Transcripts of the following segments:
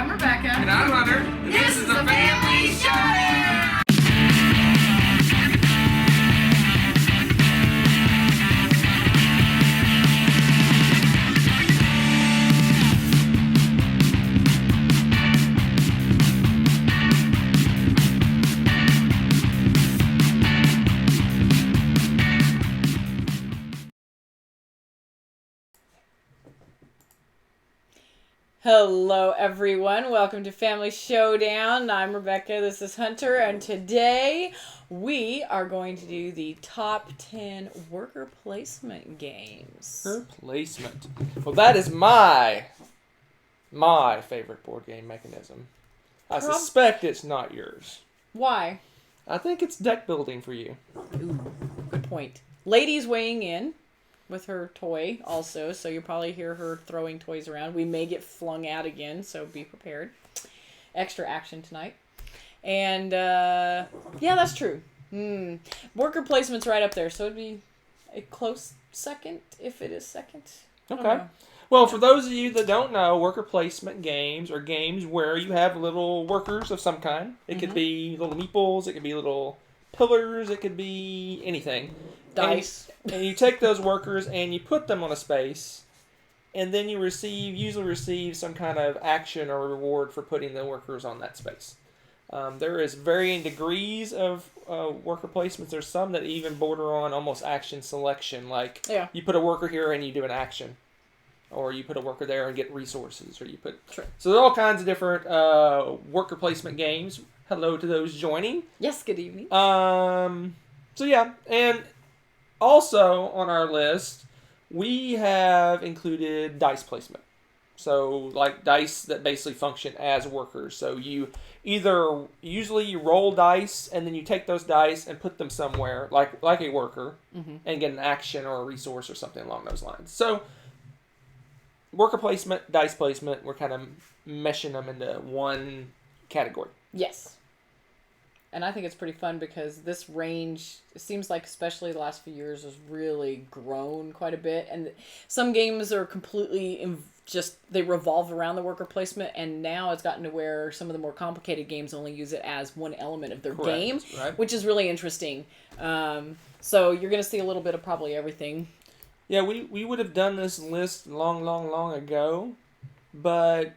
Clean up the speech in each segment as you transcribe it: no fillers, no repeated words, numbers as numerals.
I'm Rebecca. And I'm Hunter. This is a Family Showdown! Hello everyone, welcome to Family Showdown. I'm Rebecca, this is Hunter, and today we are going to do the top 10 worker placement games. Worker placement. Well, that is my favorite board game mechanism. I suspect it's not yours. Why? I think it's deck building for you. Ooh, good point. Lady's weighing in with her toy also, so you'll probably hear her throwing toys around. We may get flung out again, so be prepared. Extra action tonight. And, yeah, that's true. Worker placement's right up there, so it'd be a close second, if it is second. Okay. Well, for those of you that don't know, worker placement games are games where you have little workers of some kind. It could be little meeples, it could be little pillars, it could be anything. Dice. And you take those workers and you put them on a space, and then you usually receive some kind of action or reward for putting the workers on that space. There is varying degrees of worker placements. There's some that even border on almost action selection, like you put a worker here and you do an action, or you put a worker there and get resources, or you put. Sure. So there are all kinds of different worker placement games. Hello to those joining. Yes, good evening. So yeah, and also on our list, we have included dice placement. So like dice that basically function as workers. So you usually you roll dice and then you take those dice and put them somewhere like a worker and get an action or a resource or something along those lines. So worker placement, dice placement, we're kind of meshing them into one category. Yes. And I think it's pretty fun because this range, it seems like especially the last few years, has really grown quite a bit. And some games are completely they revolve around the worker placement. And now it's gotten to where some of the more complicated games only use it as one element of their game, right. Which is really interesting. So you're going to see a little bit of probably everything. Yeah, we would have done this list long ago, but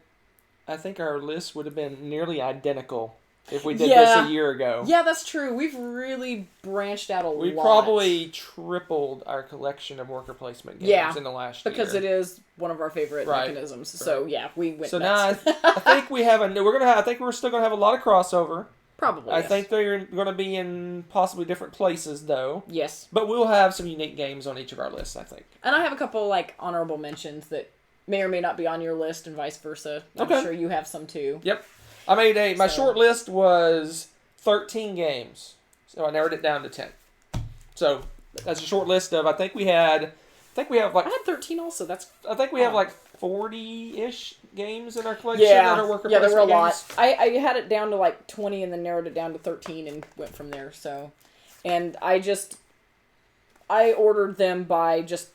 I think our list would have been nearly identical if we did this a year ago. Yeah, that's true. We've really branched out a lot. We probably tripled our collection of worker placement games in the last year. Because it is one of our favorite mechanisms. Right. So yeah, we went So nuts. now I think we have I think we're still gonna have a lot of crossover. Probably. I think they're gonna be in possibly different places though. Yes. But we'll have some unique games on each of our lists, I think. And I have a couple like honorable mentions that may or may not be on your list and vice versa. I'm sure you have some too. Yep. I made my short list was 13 games, so I narrowed it down to 10. So that's a short list of I think we have like I had 13 also. I think we have like 40-ish games in our collection that are worker placement there were a lot. games. I had it down to like 20 and then narrowed it down to 13 and went from there. So, and I ordered them by just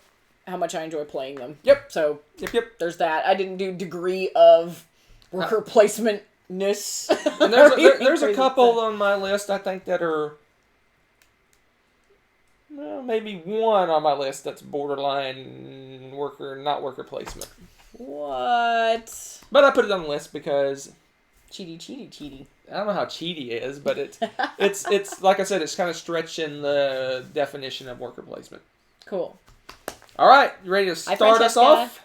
how much I enjoy playing them. Yep. So Yep. There's that. I didn't do degree of worker placement. And there's a couple on my list I think that are maybe one on my list that's borderline not worker placement. What? But I put it on the list because Cheaty. I don't know how cheaty it is, but it's like I said, it's kind of stretching the definition of worker placement. Cool. All right, you ready to start us off?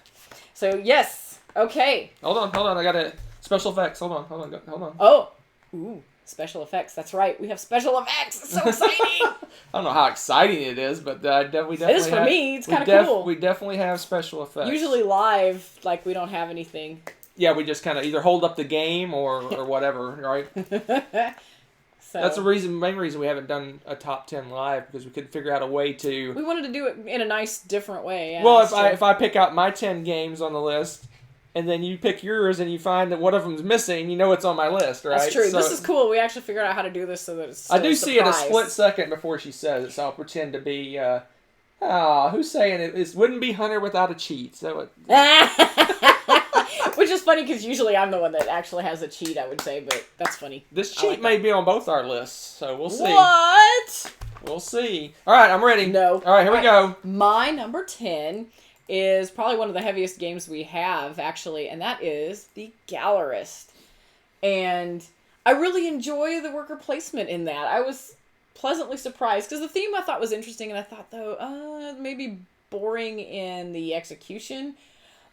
So yes. Okay. Hold on. I got a special effects. Hold on. Oh. Ooh. Special effects. That's right. We have special effects. It's so exciting. I don't know how exciting it is, but we definitely it is for me. It's kind of cool. We definitely have special effects. Usually live, like we don't have anything. Yeah, we just kind of either hold up the game or whatever, right? So, that's the main reason we haven't done a top 10 live, because we couldn't figure out a way to. We wanted to do it in a nice, different way. Yeah, well, if I pick out my 10 games on the list, and then you pick yours and you find that one of them's missing, you know it's on my list, right? That's true. So, this is cool. We actually figured out how to do this so that it's I do a see it a surprise. split second before she says it, so I'll pretend to be, who's saying it? It wouldn't be Hunter without a cheat. So Which is funny because usually I'm the one that actually has a cheat, I would say, but that's funny. This I cheat like may be on both our lists, so we'll see. What? We'll see. All right, I'm ready. No. All right, here we go. My number 10 is probably one of the heaviest games we have, actually, and that is the Gallerist. And I really enjoy the worker placement in that. I was pleasantly surprised because the theme I thought was interesting, and I thought, though, maybe boring in the execution.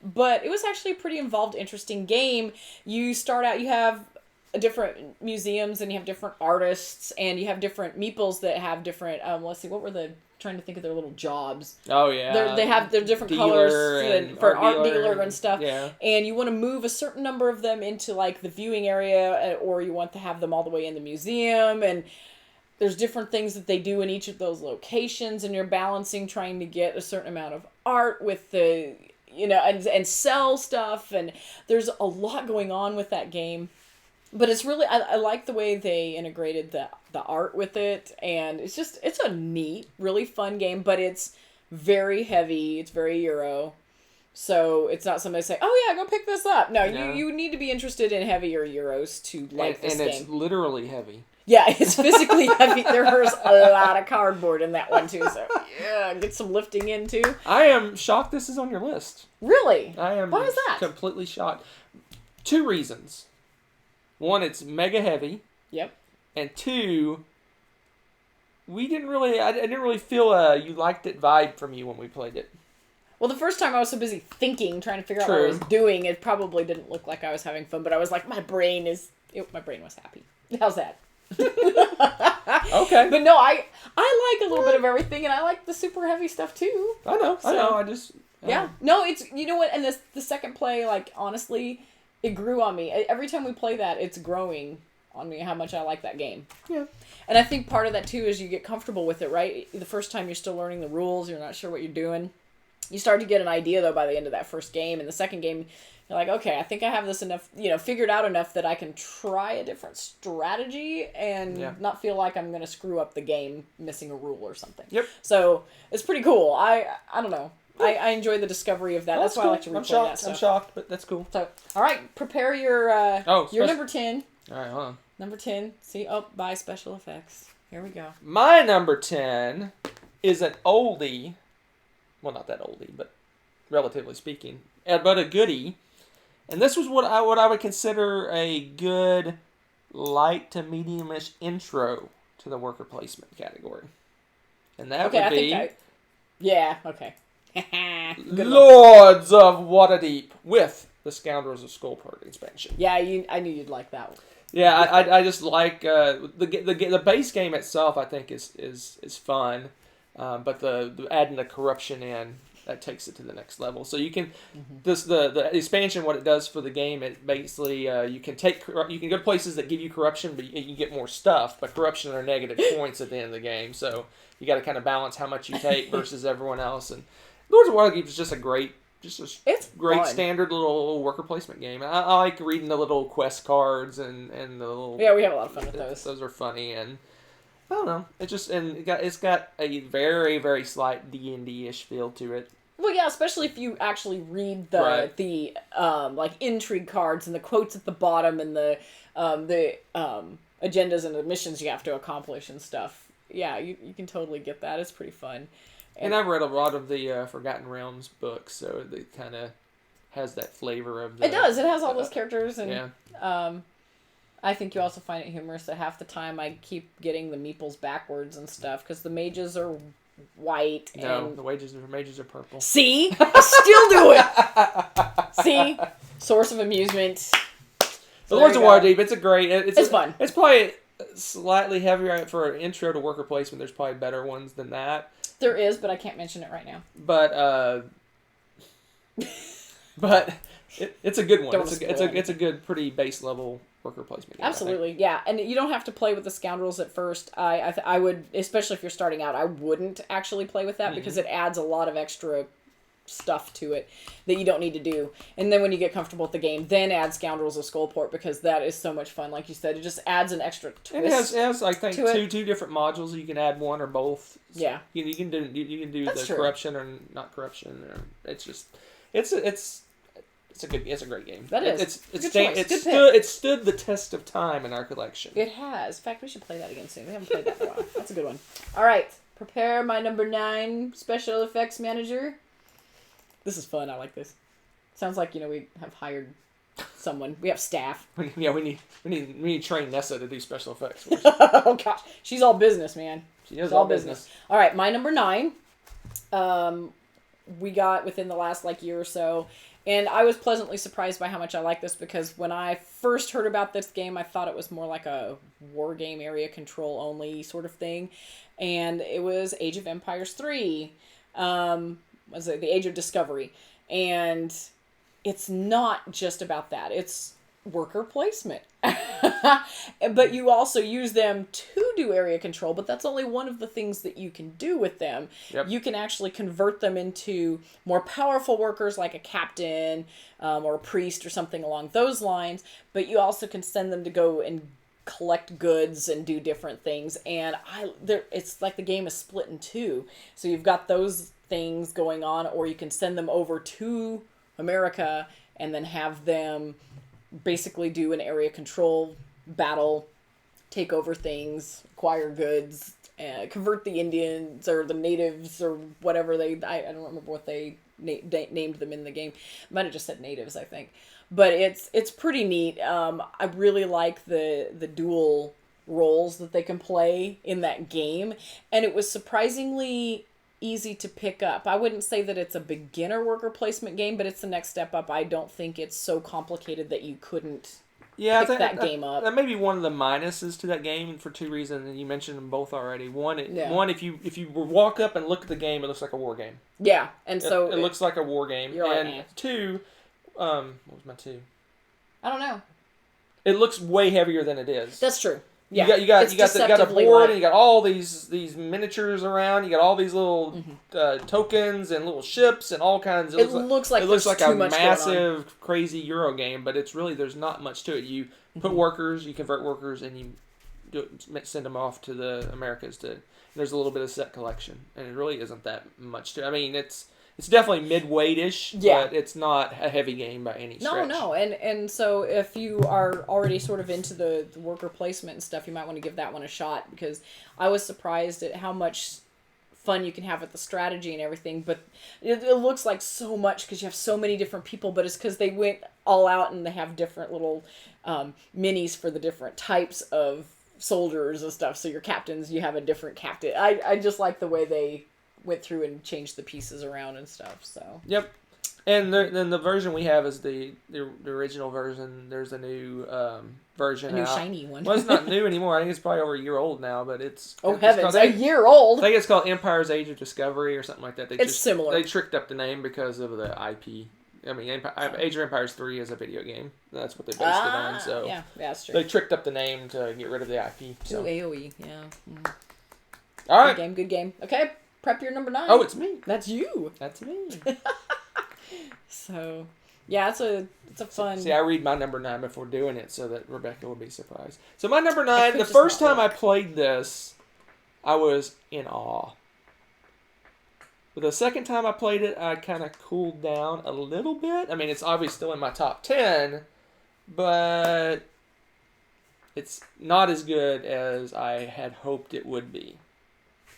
But it was actually a pretty involved, interesting game. You start out, you have different museums, and you have different artists, and you have different meeples that have different, let's see, what were the, trying to think of their little jobs. Oh, yeah. They have their different Dealer colors for art dealer and stuff. Yeah. And you want to move a certain number of them into, like, the viewing area, or you want to have them all the way in the museum, and there's different things that they do in each of those locations, and you're balancing trying to get a certain amount of art with the, and sell stuff, and there's a lot going on with that game. But it's really, I like the way they integrated the art with it, and it's a neat, really fun game, but it's very heavy, it's very Euro, so it's not somebody say, oh yeah, go pick this up. No, Yeah. you need to be interested in heavier Euros to like this and game. it's literally heavy. Yeah, it's physically heavy. There's a lot of cardboard in that one too, so yeah, get some lifting in too. I am shocked this is on your list. Really? I am Why is that? completely shocked. 2 reasons. 1, it's mega heavy. Yep. And 2, I didn't really feel you liked it vibe from you when we played it. Well, the first time I was so busy thinking, trying to figure out what I True. was doing, it probably didn't look like I was having fun, but I was like, my brain was happy. How's that? Okay. But no, I like a little bit of everything, and I like the super heavy stuff too. I know. I just... Yeah. No, it's, you know what, and the second play, like, honestly, it grew on me. Every time we play that, it's growing on me how much I like that game. Yeah. And I think part of that, too, is you get comfortable with it, right? The first time you're still learning the rules, you're not sure what you're doing. You start to get an idea, though, by the end of that first game. And the second game, you're like, okay, I think I have this enough, figured out enough that I can try a different strategy and not feel like I'm going to screw up the game missing a rule or something. Yep. So it's pretty cool. I don't know. I enjoy the discovery of that. That's why cool. I like to replay that stuff. I'm shocked, but that's cool. So, all right, prepare your number 10. All right, hold on. Number 10. See, by special effects. Here we go. My number 10 is an oldie. Well, not that oldie, but relatively speaking, but a goodie. And this was what I would consider a good light to medium-ish intro to the worker placement category. And that would be yeah, okay. Good Lords of Waterdeep with the Scoundrels of Skullport expansion. Yeah, I knew you'd like that one. Yeah, I just like the base game itself. I think is fun, but the adding the corruption in, that takes it to the next level. So you can the expansion, what it does for the game, it basically you can go to places that give you corruption, but you can get more stuff. But corruption are negative points at the end of the game, so you got to kind of balance how much you take versus everyone else. And Lords of Waterdeep is just a great Fun. standard little worker placement game. I like reading the little quest cards and the little... Yeah, we have a lot of fun with those. Those are funny, and I don't know. It's got a very, very slight D&D-ish feel to it. Well, yeah, especially if you actually read the like intrigue cards and the quotes at the bottom and the agendas and the missions you have to accomplish and stuff. Yeah, you can totally get that. It's pretty fun. And I've read a lot of the Forgotten Realms books, so it kind of has that flavor of the... It does. It has all those characters, and yeah. I think you also find it humorous that half the time I keep getting the meeples backwards and stuff, because the mages are white. No, and... the mages are purple. See? I still do it! See? Source of amusement. So the Lords of Waterdeep, it's fun. It's probably slightly heavier for an intro to worker placement. There's probably better ones than that. There is, but I can't mention it right now. But it's a good one. It's a good, pretty base level worker placement game. Absolutely, yeah. And you don't have to play with the Scoundrels at first. I would, especially if you're starting out, I wouldn't actually play with that because it adds a lot of extra stuff to it that you don't need to do. And then when you get comfortable with the game, then add Scoundrels of Skullport, because that is so much fun. Like you said, it just adds an extra twist. And it has I think two different modules. You can add one or both. Yeah, you can do That's the true. corruption or not corruption. Or it's it's a great game. That is. It's Good choice. Good pick. it stood the test of time in our collection. It has. In fact, we should play that again soon. We haven't played that in a while. That's a good one. All right. Prepare my number 9 special effects manager. This is fun. I like this. Sounds like, we have hired someone. We have staff. Yeah, we need to train Nessa to do special effects. Oh, gosh. She's all business, man. She does She's all business. All right. My number 9. We got within the last, year or so. And I was pleasantly surprised by how much I like this because when I first heard about this game, I thought it was more like a war game area control only sort of thing. And it was Age of Empires 3. Was it the Age of Discovery? And it's not just about that. It's worker placement. But you also use them to do area control, but that's only one of the things that you can do with them. Yep. You can actually convert them into more powerful workers like a captain or a priest or something along those lines, but you also can send them to go and collect goods and do different things. And it's like the game is split in two. So you've got those things going on, or you can send them over to America and then have them basically do an area control battle, take over things, acquire goods, convert the Indians or the natives or whatever I don't remember what they named them in the game. Might have just said natives, I think. But it's pretty neat. I really like the dual roles that they can play in that game, and it was surprisingly easy to pick up. I wouldn't say that it's a beginner worker placement game, but it's the next step up. I don't think it's so complicated that you couldn't pick that game up. That may be one of the minuses to that game for two reasons, and you mentioned them both already. One, if you walk up and look at the game, it looks like a war game. Yeah, and so it looks like a war game. You're and right. Two, what was my two? I don't know. It looks way heavier than it is. That's true. Yeah, you got a deceptively board, light. and you got all these miniatures around. You got all these little tokens and little ships and all kinds. It looks like a too much massive, crazy Euro game, but it's really there's not much to it. You put workers, you convert workers, and you send them off to the Americas. There's a little bit of set collection, and it really isn't that much to it. I mean, it's definitely mid-weight-ish, but it's not a heavy game by any stretch. No, and so if you are already sort of into the worker placement and stuff, you might want to give that one a shot, because I was surprised at how much fun you can have with the strategy and everything, but it looks like so much because you have so many different people, but it's because they went all out and they have different little minis for the different types of soldiers and stuff, so your captains, you have a different captain. I just like the way they went through and changed the pieces around and stuff. So yep, and then the version we have is the original version. There's a new version, a new out. shiny one. Well, it's not new anymore. I think it's probably over a year old now, but it's heavens, a year old. I think it's called Empire's Age of Discovery or something like that. It's similar. They tricked up the name because of the IP. I mean, Age of Empires 3 is a video game. That's what they based it on. So yeah, that's true. They tricked up the name to get rid of the IP. So. AOE, yeah. All right. Good game. Okay. Prep your number 9. Oh, it's me. That's you. That's me. So, yeah, it's a fun. See, I read my number 9 before doing it so that Rebecca will be surprised. So my number 9, the first time I played this, I was in awe. But the second time I played it, I kind of cooled down a little bit. I mean, it's obviously still in my top 10, but it's not as good as I had hoped it would be.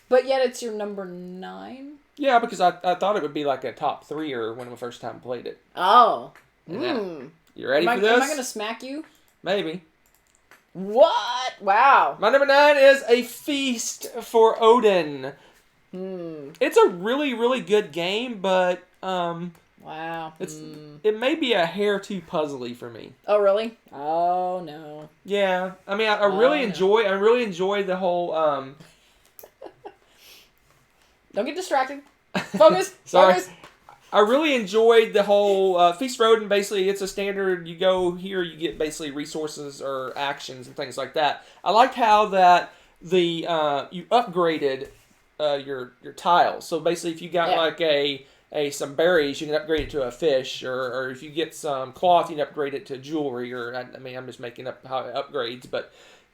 But yet it's your number 9? Yeah, because I thought it would be like a top 3-er when the first time I played it. Oh. You ready for this? Am I going to smack you? Maybe. What? Wow. My number 9 is A Feast for Odin. It's a really, really good game, but wow. It may be a hair too puzzly for me. Oh, really? Oh, no. Yeah. I mean, I really enjoy the whole Don't get distracted. Focus. Sorry. Focus. I really enjoyed the whole Feast for Odin. Basically, it's a standard. You go here, you get basically resources or actions and things like that. I liked how that you upgraded your tiles. So basically, if you got like some berries, you can upgrade it to a fish, or if you get some cloth, you can upgrade it to jewelry. Or I mean, I'm just making up how it upgrades, but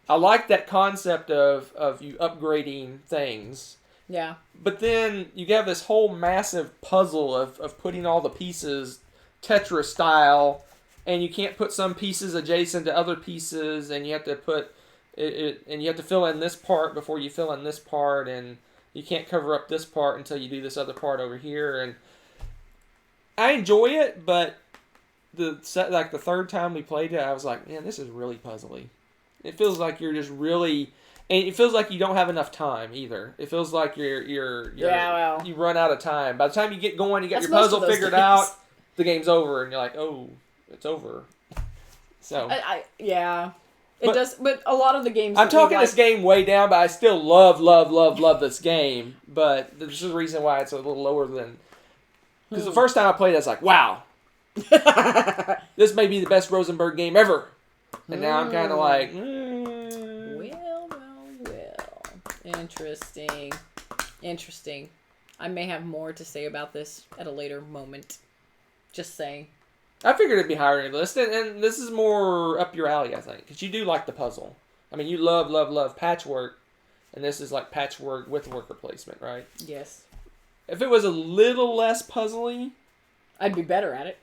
I like that concept of you upgrading things. Yeah. But then you have this whole massive puzzle of putting all the pieces Tetris style, and you can't put some pieces adjacent to other pieces, and you have to put and you have to fill in this part before you fill in this part, and you can't cover up this part until you do this other part over here. And I enjoy it, but the third time we played it, I was like, man, this is really puzzly. It feels like you're just really, and it feels like you don't have enough time either. It feels like you run out of time. By the time you get going, you got That's your puzzle most of those figured games. out, the game's over, and you're like, oh, it's over. So It But- does, but a lot of the games. I'm that we talking like- this game way down, but I still love this game. But this is the reason why it's a little lower than. Because the first time I played it, I was like, wow, this may be the best Rosenberg game ever. And now I'm kind of like, Well. Interesting. I may have more to say about this at a later moment. Just saying. I figured it'd be higher on your list, and this is more up your alley, I think, because you do like the puzzle. I mean, you love patchwork, and this is like patchwork with worker placement, right? Yes. If it was a little less puzzly, I'd be better at it.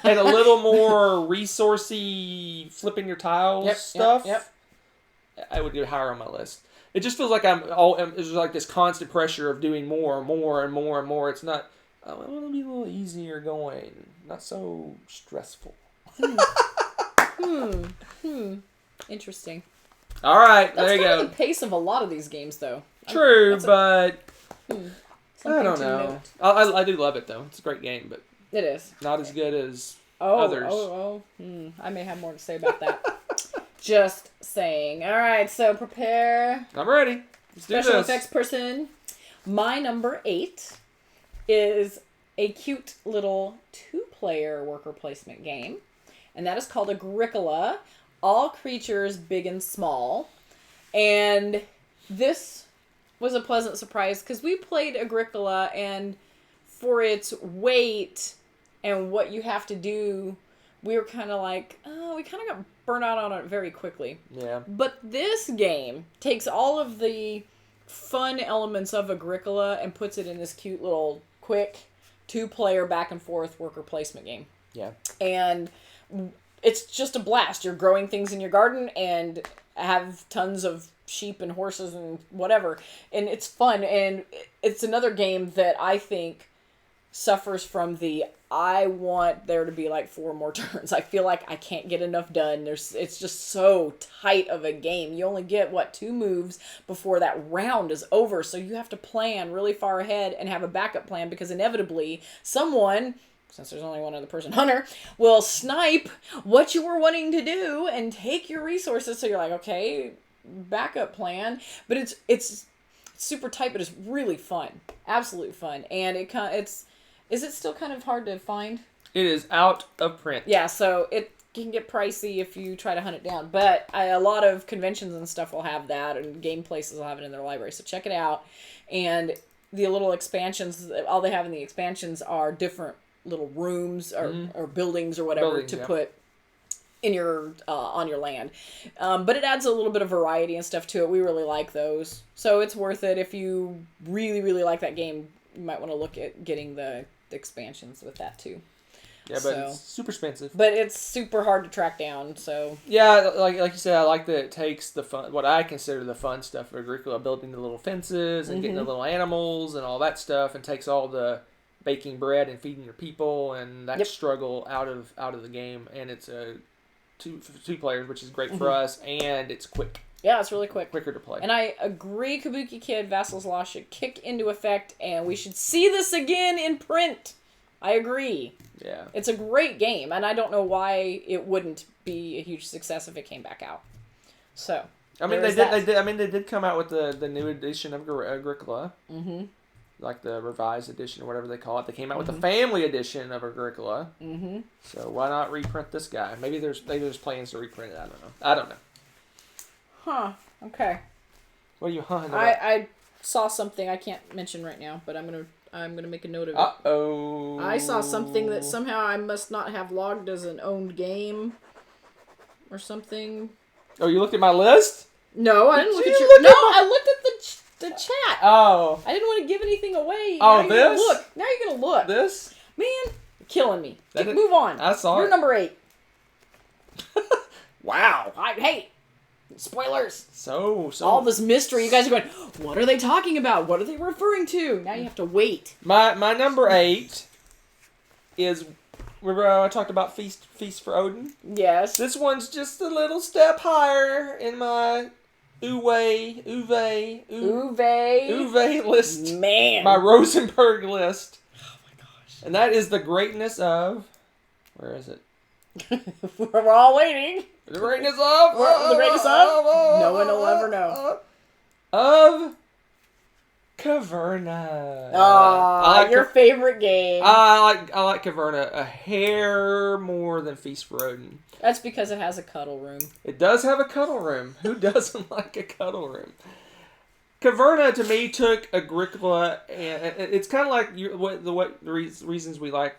and a little more resourcey flipping your tiles stuff, Yep. I would do it higher on my list. It just feels like it's like this constant pressure of doing more and more. It's not, I want to be a little easier going, not so stressful. Interesting. All right, That's there you kind go. of the pace of a lot of these games, though. True, That's but I something don't to know. note. I do love it, though. It's a great game, but It is. not as good as Others. others. I may have more to say about that. Just saying. All right, so prepare. I'm ready. Let's do Special this. effects person. My number 8 is a cute little 2-player worker placement game, and that is called Agricola. All creatures big and small. And this was a pleasant surprise because we played Agricola, and for its weight and what you have to do, we were kind of like, oh, we kind of got burnt out on it very quickly. Yeah. But this game takes all of the fun elements of Agricola and puts it in this cute little quick 2-player back and forth worker placement game. Yeah. And it's just a blast. You're growing things in your garden and have tons of sheep and horses and whatever. And it's fun. And it's another game that I think suffers from the I want there to be like 4 more turns. I feel like I can't get enough done. It's just so tight of a game. You only get 2 moves before that round is over. So you have to plan really far ahead and have a backup plan because inevitably someone, since there's only one other person, Hunter, will snipe what you were wanting to do and take your resources. So you're like, okay, backup plan. But it's super tight, but it's really fun. Absolute fun. And is it still kind of hard to find? It is out of print. Yeah, so it can get pricey if you try to hunt it down. But a lot of conventions and stuff will have that, and game places will have it in their library. So check it out. And the little expansions, all they have in the expansions are different little rooms or buildings or whatever to put in your on your land. But it adds a little bit of variety and stuff to it. We really like those. So it's worth it. If you really, really like that game, you might want to look at getting the expansions with that too. Yeah, but it's super expensive. But it's super hard to track down, so... Yeah, like you said, I like that it takes the fun, what I consider the fun stuff of Agricola, building the little fences and getting the little animals and all that stuff, and takes all the baking bread and feeding your people and that struggle out of the game. And it's two players, which is great for us, and it's quick. Yeah, it's really quicker to play. And I agree, Kabuki Kid, Vassal's Law should kick into effect, and we should see this again in print. I agree. Yeah. It's a great game, and I don't know why it wouldn't be a huge success if it came back out. So, I mean, they did come out with the new edition of Agricola. Mm-hmm. Like the revised edition or whatever they call it. They came out with the family edition of Agricola. Mm-hmm. So why not reprint this guy? Maybe there's plans to reprint it. I don't know. Huh. Okay. What are you hunting? I saw something I can't mention right now, but I'm gonna make a note of it. Uh-oh. I saw something that somehow I must not have logged as an owned game or something. Oh, you looked at my list? No, I didn't look at your... I looked at the chat. Oh. I didn't want to give anything away. Oh, now this? Now you're gonna look. This? Man, killing me. That is- Move on. I saw You're it. number 8. Wow. Hey, spoilers. So All this mystery. You guys are going, what are they talking about? What are they referring to? Now you have to wait. my number 8 is, remember how I talked about Feast for Odin? Yes. This one's just a little step higher in my Uwe Uwe. list. Man. My Rosenberg list. Oh my gosh. And that is the greatness of, where is it? We're all waiting. The greatness of? The greatness of? No one will ever know. Of Caverna. Oh, your favorite game. I like Caverna a hair more than Feast for Odin. That's because it has a cuddle room. It does have a cuddle room. Who doesn't like a cuddle room? Caverna to me took Agricola, and it's kind of like the reasons we like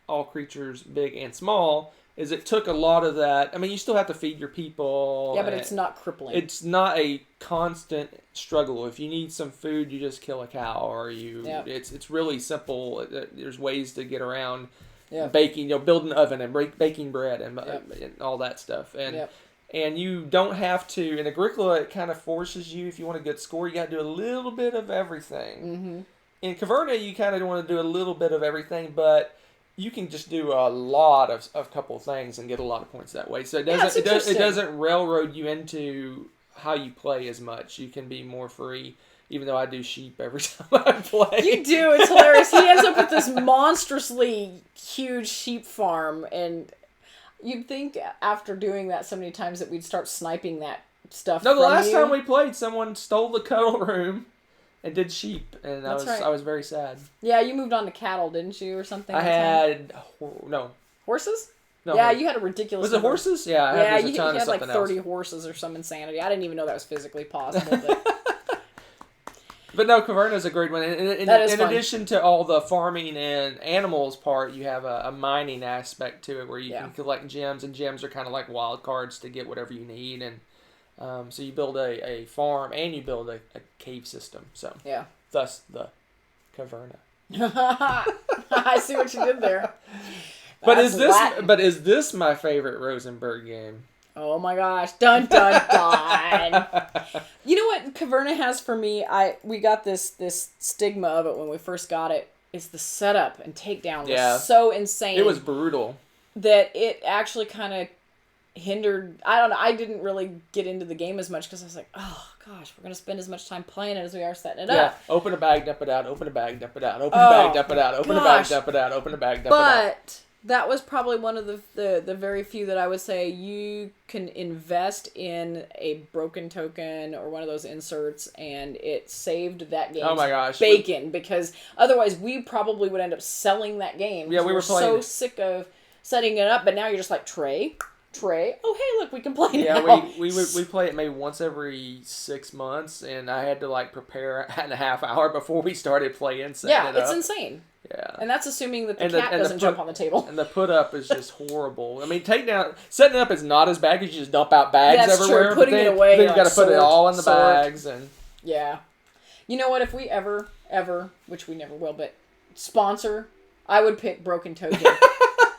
all creatures big and small is it took a lot of that. I mean, you still have to feed your people. Yeah, but it's not crippling. It's not a constant struggle. If you need some food, you just kill a cow, or you. Yep. It's really simple. There's ways to get around Yep. baking. Build an oven and baking bread and, Yep. and all that stuff. And Yep. and you don't have to. In Agricola, it kind of forces you. If you want a good score, you got to do a little bit of everything. Mm-hmm. In Caverna, you kind of want to do a little bit of everything, but you can just do a lot of couple things and get a lot of points that way. So it Yeah, it's doesn't interesting. it doesn't railroad you into how you play as much. You can be more free, even though I do sheep every time I play. You do. It's hilarious. He ends up with this monstrously huge sheep farm, and you'd think after doing that so many times that we'd start sniping that stuff. No, the from last you. time we played, someone stole the cuddle room and did sheep, and That's right. I was very sad. Yeah, you moved on to cattle, didn't you, or something? I that time? had no. Horses. No, Yeah, you had a ridiculous. was it number. horses? Yeah, I Yeah, had, you, a ton you of had like something 30 else. horses or some insanity. I didn't even know that was physically possible. But But no, Caverna is a great one. That is In fun. addition to all the farming and animals part, you have a mining aspect to it where you Yeah. can collect gems, and gems are kind of like wild cards to get whatever you need. And so you build a farm and you build a cave system. So yeah. thus the Caverna. I see what you did there. But That's is this Latin. but is this my favorite Rosenberg game? Oh my gosh. Dun dun dun. You know what Caverna has for me? We got this stigma of it when we first got it. Is the setup and takedown was Yeah. so insane. It was brutal. that it actually kind of hindered. I don't know. I didn't really get into the game as much because I was like, oh gosh, we're gonna spend as much time playing it as we are setting it Yeah. up. Open a bag, dump it out. Open a bag, dump it out. Open Oh, a bag, dump it out. Open a bag, gosh. dump it out. Open a bag, dump it out. But that was probably one of the very few that I would say you can invest in a broken token or one of those inserts, and it saved that game. Oh my gosh. bacon, because otherwise we probably would end up selling that game. Yeah, we were so playing- sick of setting it up, but now you're just like Trey. Oh hey, look, we can play Yeah, now. we play it maybe once every 6 months, and I had to like prepare a half hour before we started playing. Setting Yeah, it it's up. insane, Yeah, and that's assuming that the And cat and doesn't jump on the table. And the put up is just horrible. I mean, setting it up is not as bad because you just dump out bags That's true. everywhere. Putting but it then, away, then you're you got to like, put it sort, all in the sort. bags, and Yeah. You know what? If we ever, which we never will, but sponsor, I would pick Broken Token.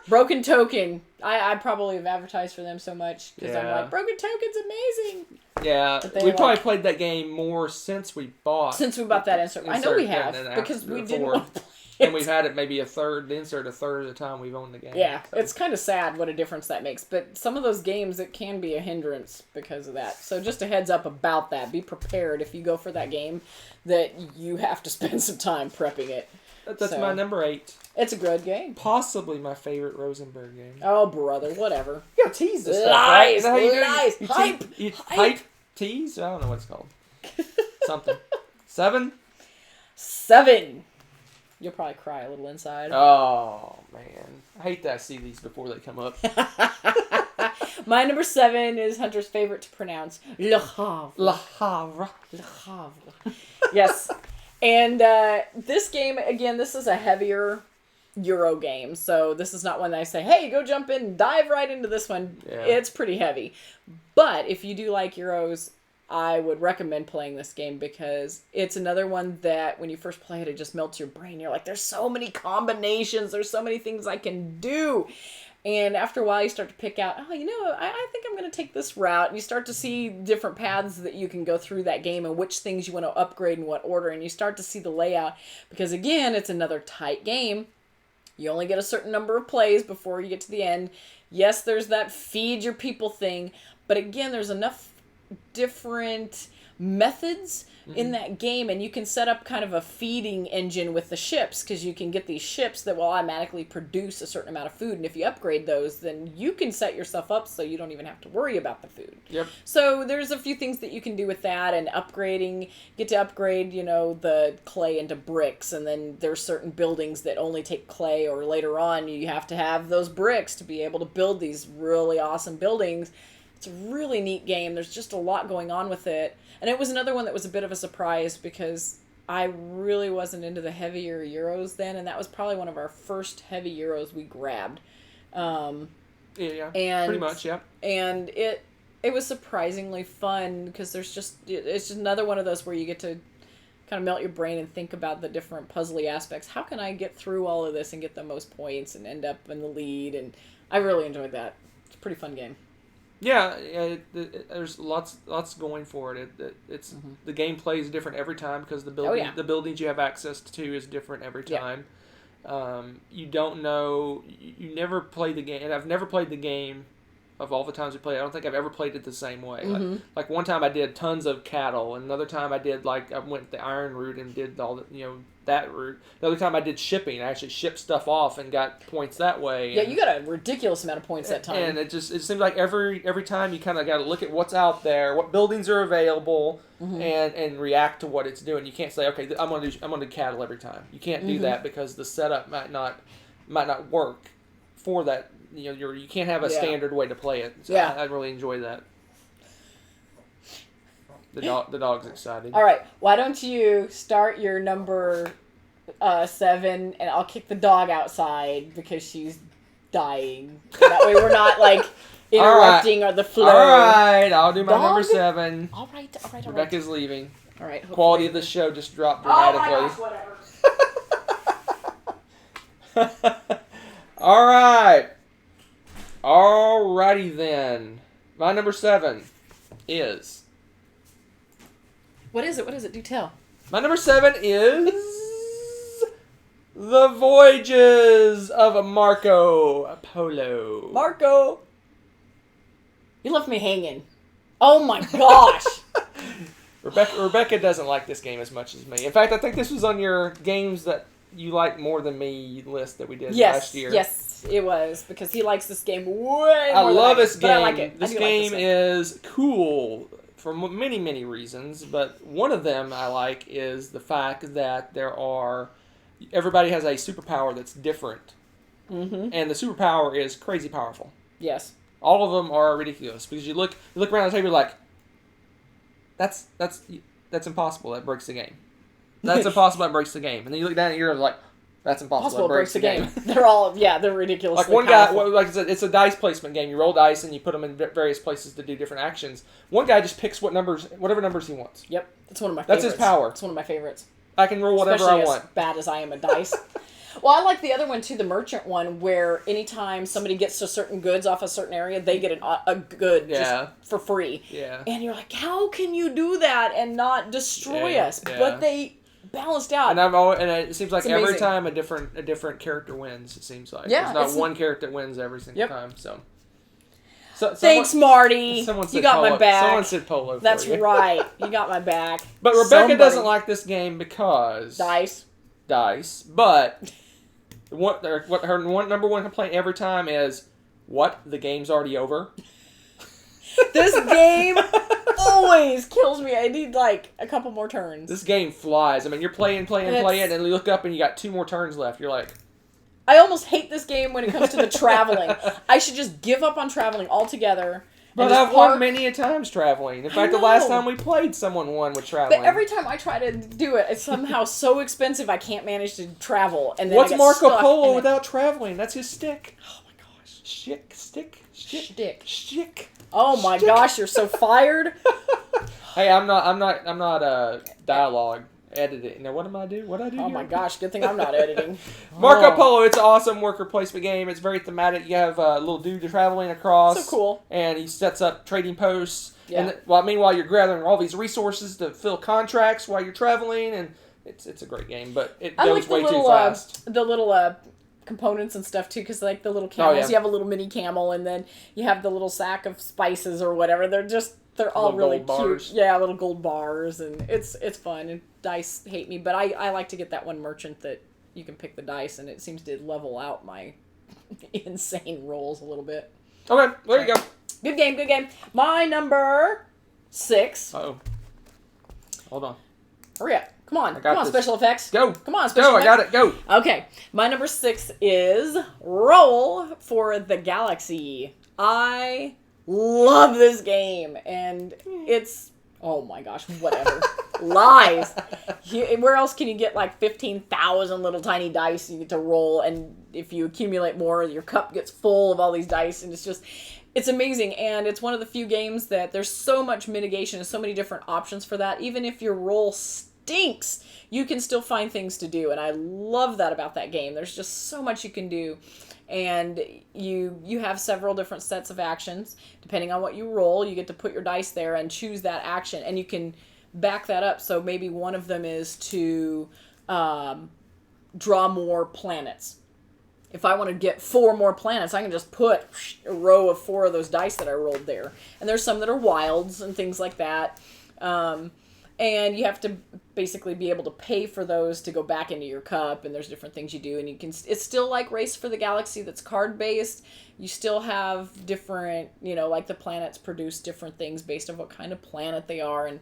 Broken Token. I probably have advertised for them so much because I'm Yeah. like, Broken Token's amazing. yeah, But they we probably like- played that game more since we bought. Since we bought that insert. I know we Insert have than because after we didn't before. want to play And it. we've had it maybe a third of the time we've owned the game. Yeah, So. it's kind of sad what a difference that makes. But some of those games, it can be a hindrance because of that. So just a heads up about that. Be prepared if you go for that game that you have to spend some time prepping it. That's So. my number 8. It's a good game. Possibly my favorite Rosenberg game. Oh, brother, whatever. You gotta tease this stuff, Lies, right? Is that how you do it? lies, You hype, you hype. hype, tease? I don't know what it's called. Something. 7? 7. You'll probably cry a little inside. Oh, man. I hate that I see these before they come up. My number 7 is Hunter's favorite to pronounce. Le Havre. La Havre. Le Havre. Yes. And this game, again, this is a heavier Euro game. So this is not one that I say, hey, go jump in, dive right into this one. Yeah. It's pretty heavy. But if you do like Euros, I would recommend playing this game because it's another one that when you first play it, it just melts your brain. You're like, there's so many combinations. There's so many things I can do. And after a while, you start to pick out, oh, I think I'm going to take this route. And you start to see different paths that you can go through that game and which things you want to upgrade in what order. And you start to see the layout. Because, again, it's another tight game. You only get a certain number of plays before you get to the end. Yes, there's that feed your people thing. But, again, there's enough different methods in that game, and you can set up kind of a feeding engine with the ships, because you can get these ships that will automatically produce a certain amount of food, and if you upgrade those, then you can set yourself up so you don't even have to worry about the food. Yep. So there's a few things that you can do with that, and get to upgrade, the clay into bricks, and then there's certain buildings that only take clay, or later on you have to have those bricks to be able to build these really awesome buildings. It's a really neat game. There's just a lot going on with it. And it was another one that was a bit of a surprise because I really wasn't into the heavier Euros then, and that was probably one of our first heavy Euros we grabbed. Yeah, and pretty much, yeah. And it was surprisingly fun because it's just another one of those where you get to kind of melt your brain and think about the different puzzly aspects. How can I get through all of this and get the most points and end up in the lead? And I really enjoyed that. It's a pretty fun game. Yeah, there's lots going for it. It's the gameplay is different every time because the buildings you have access to is different every time. You don't know. You never play the game, and I've never played the game. Of all the times we played, I don't think I've ever played it the same way. Like one time I did tons of cattle, and another time I did I went the iron route and did all the that route. The other time I did shipping. I actually shipped stuff off and got points that way. Yeah, you got a ridiculous amount of points that time. And it seems like every time you kind of got to look at what's out there, what buildings are available, and react to what it's doing. You can't say, okay, I'm gonna do cattle every time. You can't do that because the setup might not work for that. You can't have a standard way to play it. So I really enjoy that. The dog's excited. All right, why don't you start your number 7, and I'll kick the dog outside because she's dying. That way we're not interrupting or the flow. All right, I'll do my number 7. All right. Rebecca's leaving. All right. Quality of the show just dropped dramatically. Oh my gosh, whatever. All right. Alrighty then. My number 7 is... What is it? Do tell. My number 7 is... The Voyages of Marco Polo. Marco! You left me hanging. Oh my gosh! Rebecca doesn't like this game as much as me. In fact, I think this was on your games that you like more than me list that we did last year. Yes, it was, because he likes this game way more I love this game. But I like it. This game is cool for many, many reasons, but one of them I like is the fact that everybody has a superpower that's different. And the superpower is crazy powerful. Yes. All of them are ridiculous, because you look around the table, you're like, that's impossible, that breaks the game. That's impossible, that breaks the game. And then you look down and you're like, that's impossible, that breaks the game. They're all, they're ridiculous. Like one guy, like I said, it's a dice placement game. You roll dice and you put them in various places to do different actions. One guy just picks whatever numbers he wants. Yep, it's one of my favorites. That's his power. It's one of my favorites. I can roll whatever I want. As bad as I am at dice. Well, I like the other one too, the merchant one, where anytime somebody gets to certain goods off a certain area, they get a good just for free. Yeah. And you're like, how can you do that and not destroy us? Yeah. But they balanced out. And it seems like every time a different character wins. It seems like there's not one character that wins every single time. So thanks, Marty. You got my back. Someone said polo. That's right. You got my back. But Rebecca doesn't like this game because dice. But what her number one complaint every time is, what? The game's already over. This game always kills me. I need a couple more turns. This game flies. I mean, you're playing, and you look up and you got 2 more turns left. You're like, I almost hate this game when it comes to the traveling. I should just give up on traveling altogether. But I've won many a times traveling. In fact, the last time we played, someone won with traveling. But every time I try to do it, it's somehow so expensive I can't manage to travel. And then what's Marco Polo without traveling? That's his stick. Oh my gosh. Stick. Oh my gosh, you're so fired. Hey, I'm not dialogue editing. Now, what am I do? What I do? Oh here? my gosh, good thing I'm not editing. Marco Oh, Polo, it's an awesome worker placement game. It's very thematic. You have a little dude traveling across. So cool. And he sets up trading posts. Yeah. And meanwhile, you're gathering all these resources to fill contracts while you're traveling. And it's a great game, but it I goes like the way little, too fast. the little components and stuff too, because like the little camels, yeah. you have a little mini camel, and then you have the little sack of spices or whatever. They're all Little really gold cute. bars. Yeah, little gold bars, and it's fun. And dice hate me, but I like to get that one merchant that you can pick the dice, and it seems to level out my insane rolls a little bit. Okay, there you go. Good game, good game. My number 6. Uh-oh. Hold on. Hurry up. Come on. got Come on, this. special effects. Go. Come on, special Go, I effects. got it. Go. Okay, my number 6 is Roll for the Galaxy. I love this game, and it's, oh my gosh, whatever. Lies. Where else can you get like 15,000 little tiny dice you get to roll, and if you accumulate more, your cup gets full of all these dice, and it's amazing, and it's one of the few games that there's so much mitigation and so many different options for that. Even if your roll stinks, you can still find things to do, and I love that about that game. There's just so much you can do, and you have several different sets of actions. Depending on what you roll, you get to put your dice there and choose that action, and you can back that up. So maybe one of them is to draw more planets. If I want to get 4 more planets, I can just put a row of 4 of those dice that I rolled there. And there's some that are wilds and things like that. And you have to basically be able to pay for those to go back into your cup, and there's different things you do. And it's still like Race for the Galaxy that's card-based. You still have different, like the planets produce different things based on what kind of planet they are. And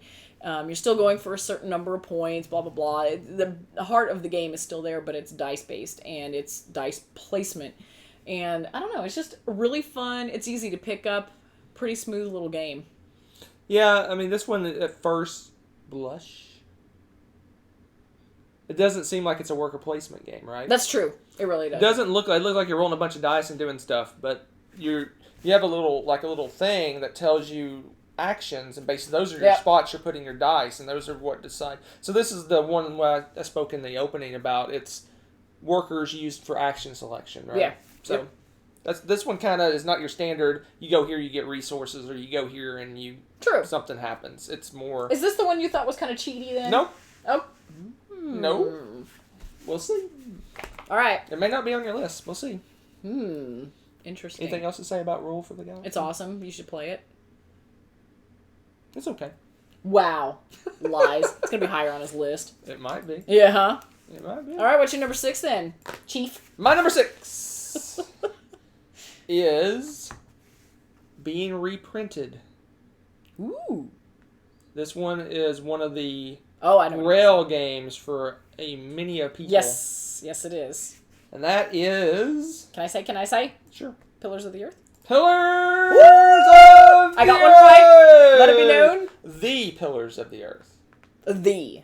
you're still going for a certain number of points, blah, blah, blah. The heart of the game is still there, but it's dice-based, and it's dice placement. And I don't know, it's just really fun. It's easy to pick up. Pretty smooth little game. Yeah, I mean, this one at first blush, it doesn't seem like it's a worker placement game, right? That's true. It really does. It doesn't look like, it looks like you're rolling a bunch of dice and doing stuff, but you have a little thing that tells you actions, and basically those are your spots you're putting your dice, and those are what decide. So this is the one where I spoke in the opening about. It's workers used for action selection, right? Yeah. So this one kind of is not your standard. You go here, you get resources, or you go here and something happens. It's more. Is this the one you thought was kind of cheaty then? Nope. Oh. No. We'll see. All right. It may not be on your list. We'll see. Interesting. Anything else to say about Rule for the Galaxy? It's awesome. You should play it. It's okay. Wow. Lies. It's going to be higher on his list. It might be. Yeah, huh? It might be. All right, what's your number 6 then, Chief? My number 6 is being reprinted. Ooh. This one is one of the I know. rail games for a many of people. Yes. Yes, it is. And that is... Can I say? Sure. Pillars of the Earth? Pillars Woo! of the I got Earth! one right. Let it be known. The Pillars of the Earth. The.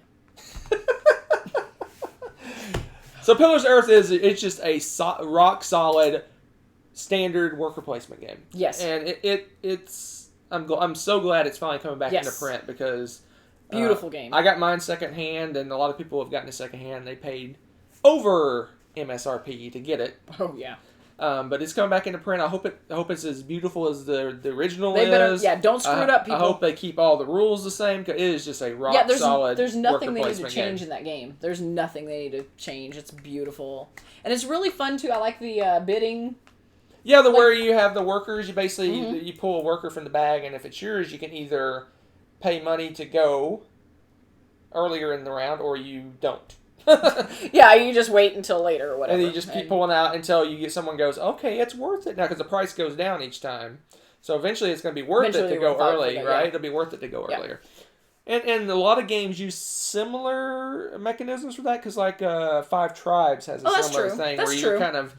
So Pillars of Earth it's just a rock solid standard worker placement game. Yes. And it's I'm so glad it's finally coming back into print, because beautiful game. I got mine secondhand, and a lot of people have gotten it secondhand. They paid over MSRP to get it. Oh yeah. But it's coming back into print. I hope it's as beautiful as the original They is. better, don't screw it up, people. I hope they keep all the rules the same, 'cause it is just a rock solid. There's nothing worker they need to placement change game. in that game. There's nothing they need to change. It's beautiful, and it's really fun too. I like the bidding. Yeah, where you have the workers, you basically you pull a worker from the bag, and if it's yours, you can either pay money to go earlier in the round, or you don't. Yeah, you just wait until later or whatever. And you just keep pulling out until you get someone goes, okay, it's worth it now, because the price goes down each time. So eventually it's going to be worth it to go early, right? It'll be worth it to go earlier. And a lot of games use similar mechanisms for that, because like Five Tribes has a similar thing where you're kind of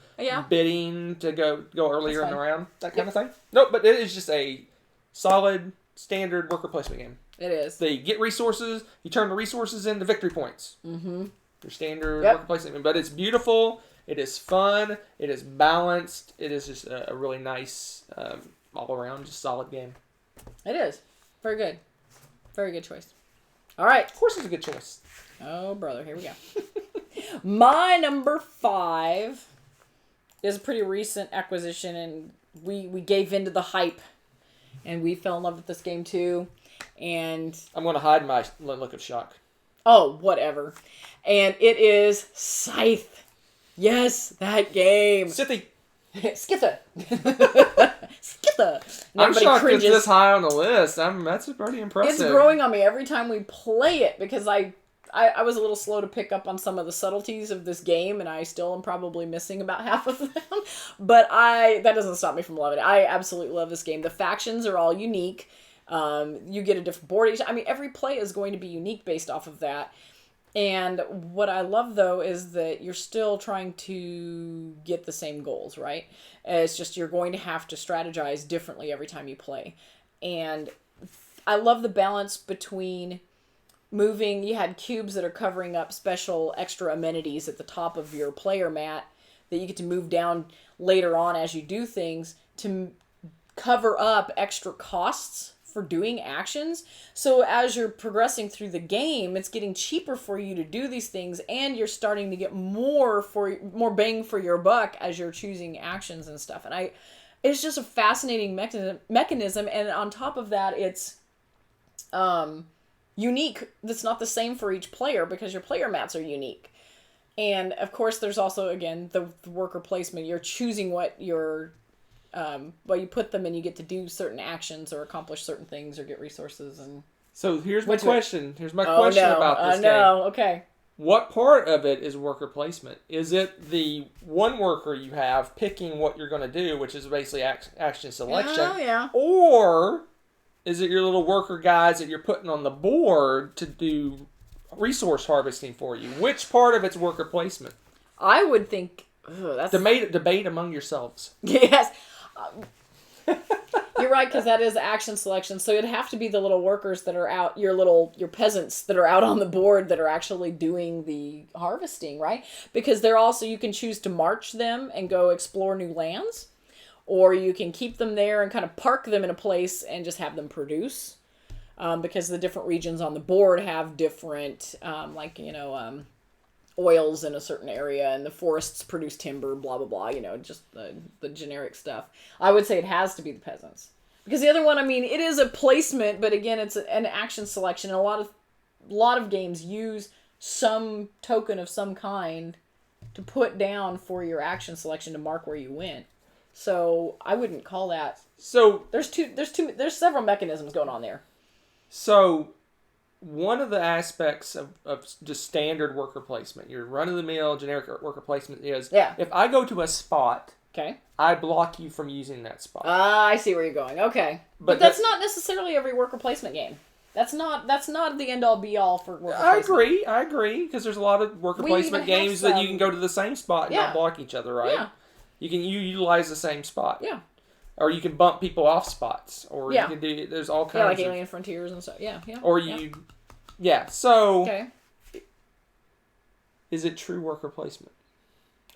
bidding to go earlier in the round, that kind of thing. Nope, but it is just a solid standard worker placement game. It is. They get resources, you turn the resources into victory points. Mm-hmm. Your standard worker placement game. But it's beautiful, it is fun, it is balanced, it is just a really nice, all around, just solid game. It is. Very good. Very good choice. All right. Of course, it's a good choice. Oh, brother. Here we go. My number 5 is a pretty recent acquisition, and we gave into the hype, and we fell in love with this game too. And I'm going to hide my look of shock. oh, whatever. And it is Scythe. Yes, that game. Scythe. Skitha. Skitha. And I'm everybody shocked cringes. it's this high on the list. That's pretty impressive. It's growing on me every time we play it because I was a little slow to pick up on some of the subtleties of this game, and I still am probably missing about half of them. But that doesn't stop me from loving it. I absolutely love this game. The factions are all unique. You get a different board each. I mean, every play is going to be unique based off of that. And what I love, though, is that you're still trying to get the same goals, right? It's just you're going to have to strategize differently every time you play. And I love the balance between moving. You had cubes that are covering up special extra amenities at the top of your player mat that you get to move down later on as you do things to cover up extra costs for doing actions. So as you're progressing through the game, it's getting cheaper for you to do these things, and you're starting to get more bang for your buck as you're choosing actions and stuff. And it's just a fascinating mechanism, and on top of that, it's unique. That's not the same for each player because your player mats are unique. And of course, there's also, again, the worker placement. You're choosing what your you put them and you get to do certain actions or accomplish certain things or get resources. And So here's my What's it? question. Here's my question about this game. No, okay. What part of it is worker placement? Is it the one worker you have picking what you're going to do, which is basically action selection? Oh, yeah. Or is it your little worker guys that you're putting on the board to do resource harvesting for you? Which part of it's worker placement? I would think... Ugh, that's... Debate among yourselves. Yes. You're right, because that is action selection. So it'd have to be the little workers that are out, your peasants that are out on the board that are actually doing the harvesting, right? Because they're also, you can choose to march them and go explore new lands, or you can keep them there and kind of park them in a place and just have them produce. Because the different regions on the board have different, oils in a certain area, and the forests produce timber, blah, blah, blah, just the generic stuff. I would say it has to be the peasants. Because the other one, I mean, it is a placement, but again, it's an action selection. And a lot of games use some token of some kind to put down for your action selection to mark where you went. So I wouldn't call that. So There's several mechanisms going on there. So one of the aspects of just standard worker placement, your run-of-the-mill generic worker placement is, if I go to a spot, okay, I block you from using that spot. I see where you're going. Okay. But that's not necessarily every worker placement game. That's not the end-all be-all for worker placement. I agree, because there's a lot of worker placement games that you can go to the same spot and not block each other, right? Yeah. You utilize the same spot. Yeah. Or you can bump people off spots. Or you can do, there's all kinds of... like Alien Frontiers and stuff. Yeah. Or so... Okay. Is it true worker placement?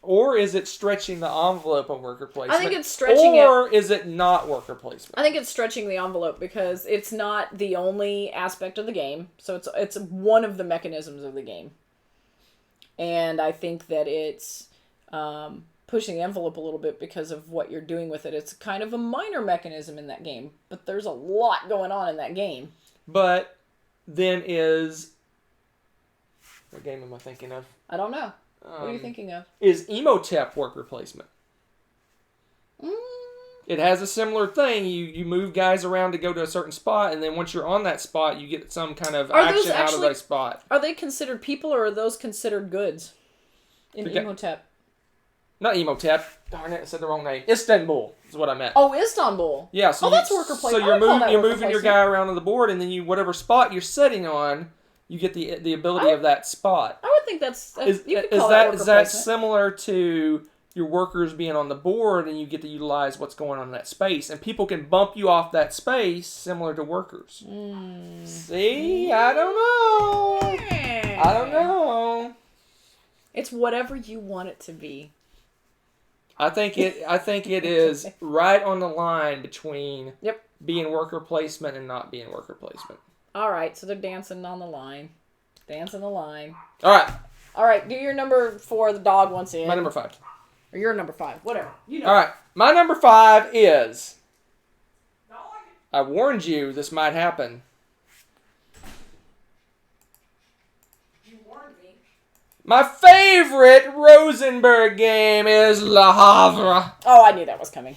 Or is it stretching the envelope of worker placement? I think it's stretching it. Or is it not worker placement? I think it's stretching the envelope because it's not the only aspect of the game. So it's one of the mechanisms of the game. And I think that it's pushing the envelope a little bit because of what you're doing with it. It's kind of a minor mechanism in that game, but there's a lot going on in that game. But then what game am I thinking of? I don't know. What are you thinking of? Is Emotep worker placement? It has a similar thing. You move guys around to go to a certain spot, and then once you're on that spot, you get some kind of action out of that spot. Are they considered people, or are those considered goods in Emotep? Not Emotep. Darn it, I said the wrong name. Istanbul is what I meant. Oh, Istanbul. Yeah. So that's worker placement. So you're moving your guy around on the board, and then whatever spot you're sitting on, you get the ability of that spot. I would think is that similar to your workers being on the board, and you get to utilize what's going on in that space, and people can bump you off that space, similar to workers. See, I don't know. It's whatever you want it to be. I think it is right on the line between being worker placement and not being worker placement. All right, so they're dancing on the line. Dancing the line. All right, All right, do your number 4, the dog wants in. my number 5. Or your number 5, whatever. You know. All right, my number 5 is. I warned you this might happen. You warned me. My favorite Rosenberg game is Le Havre. Oh, I knew that was coming.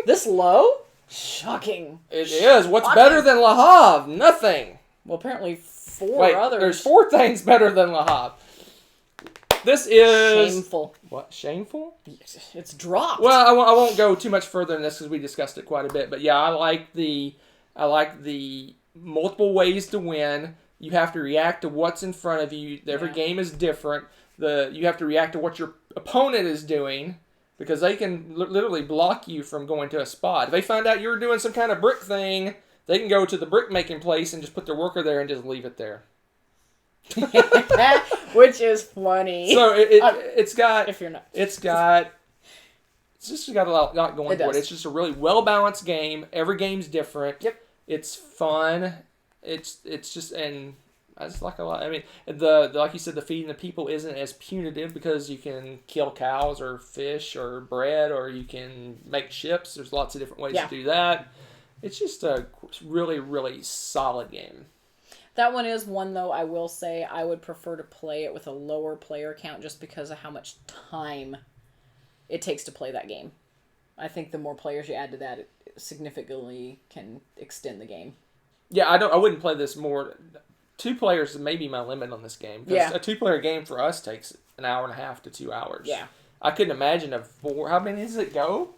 This low? Shocking. It is. What's Shocking. better than Le Havre? Nothing. Well, apparently 4 Wait, others. there's 4 things better than Le Havre. This is... Shameful. What? Shameful? It's dropped. Well, I won't go too much further than this because we discussed it quite a bit. But yeah, I like the multiple ways to win. You have to react to what's in front of you. Every Yeah. game is different. You have to react to what your opponent is doing because they can literally block you from going to a spot. If they find out you're doing some kind of brick thing, they can go to the brick making place and just put their worker there and just leave it there. Which is funny. So it's got if you're not. it's just got a lot going for it. does. It's just a really well balanced game. Every game's different. Yep. It's fun. It's just and I just like a lot. I mean, the like you said, the feeding the people isn't as punitive because you can kill cows or fish or bread or you can make ships. There's lots of different ways Yeah. to do that. It's just a really, really solid game. That one is one, though, I will say I would prefer to play it with a lower player count just because of how much time it takes to play that game. I think the more players you add to that, it significantly can extend the game. Yeah, I wouldn't play this more. 2 players may be my limit on this game. 'Cause Yeah. a 2-player game for us takes an hour and a half to 2 hours. Yeah. I couldn't imagine a 4. How many does it go?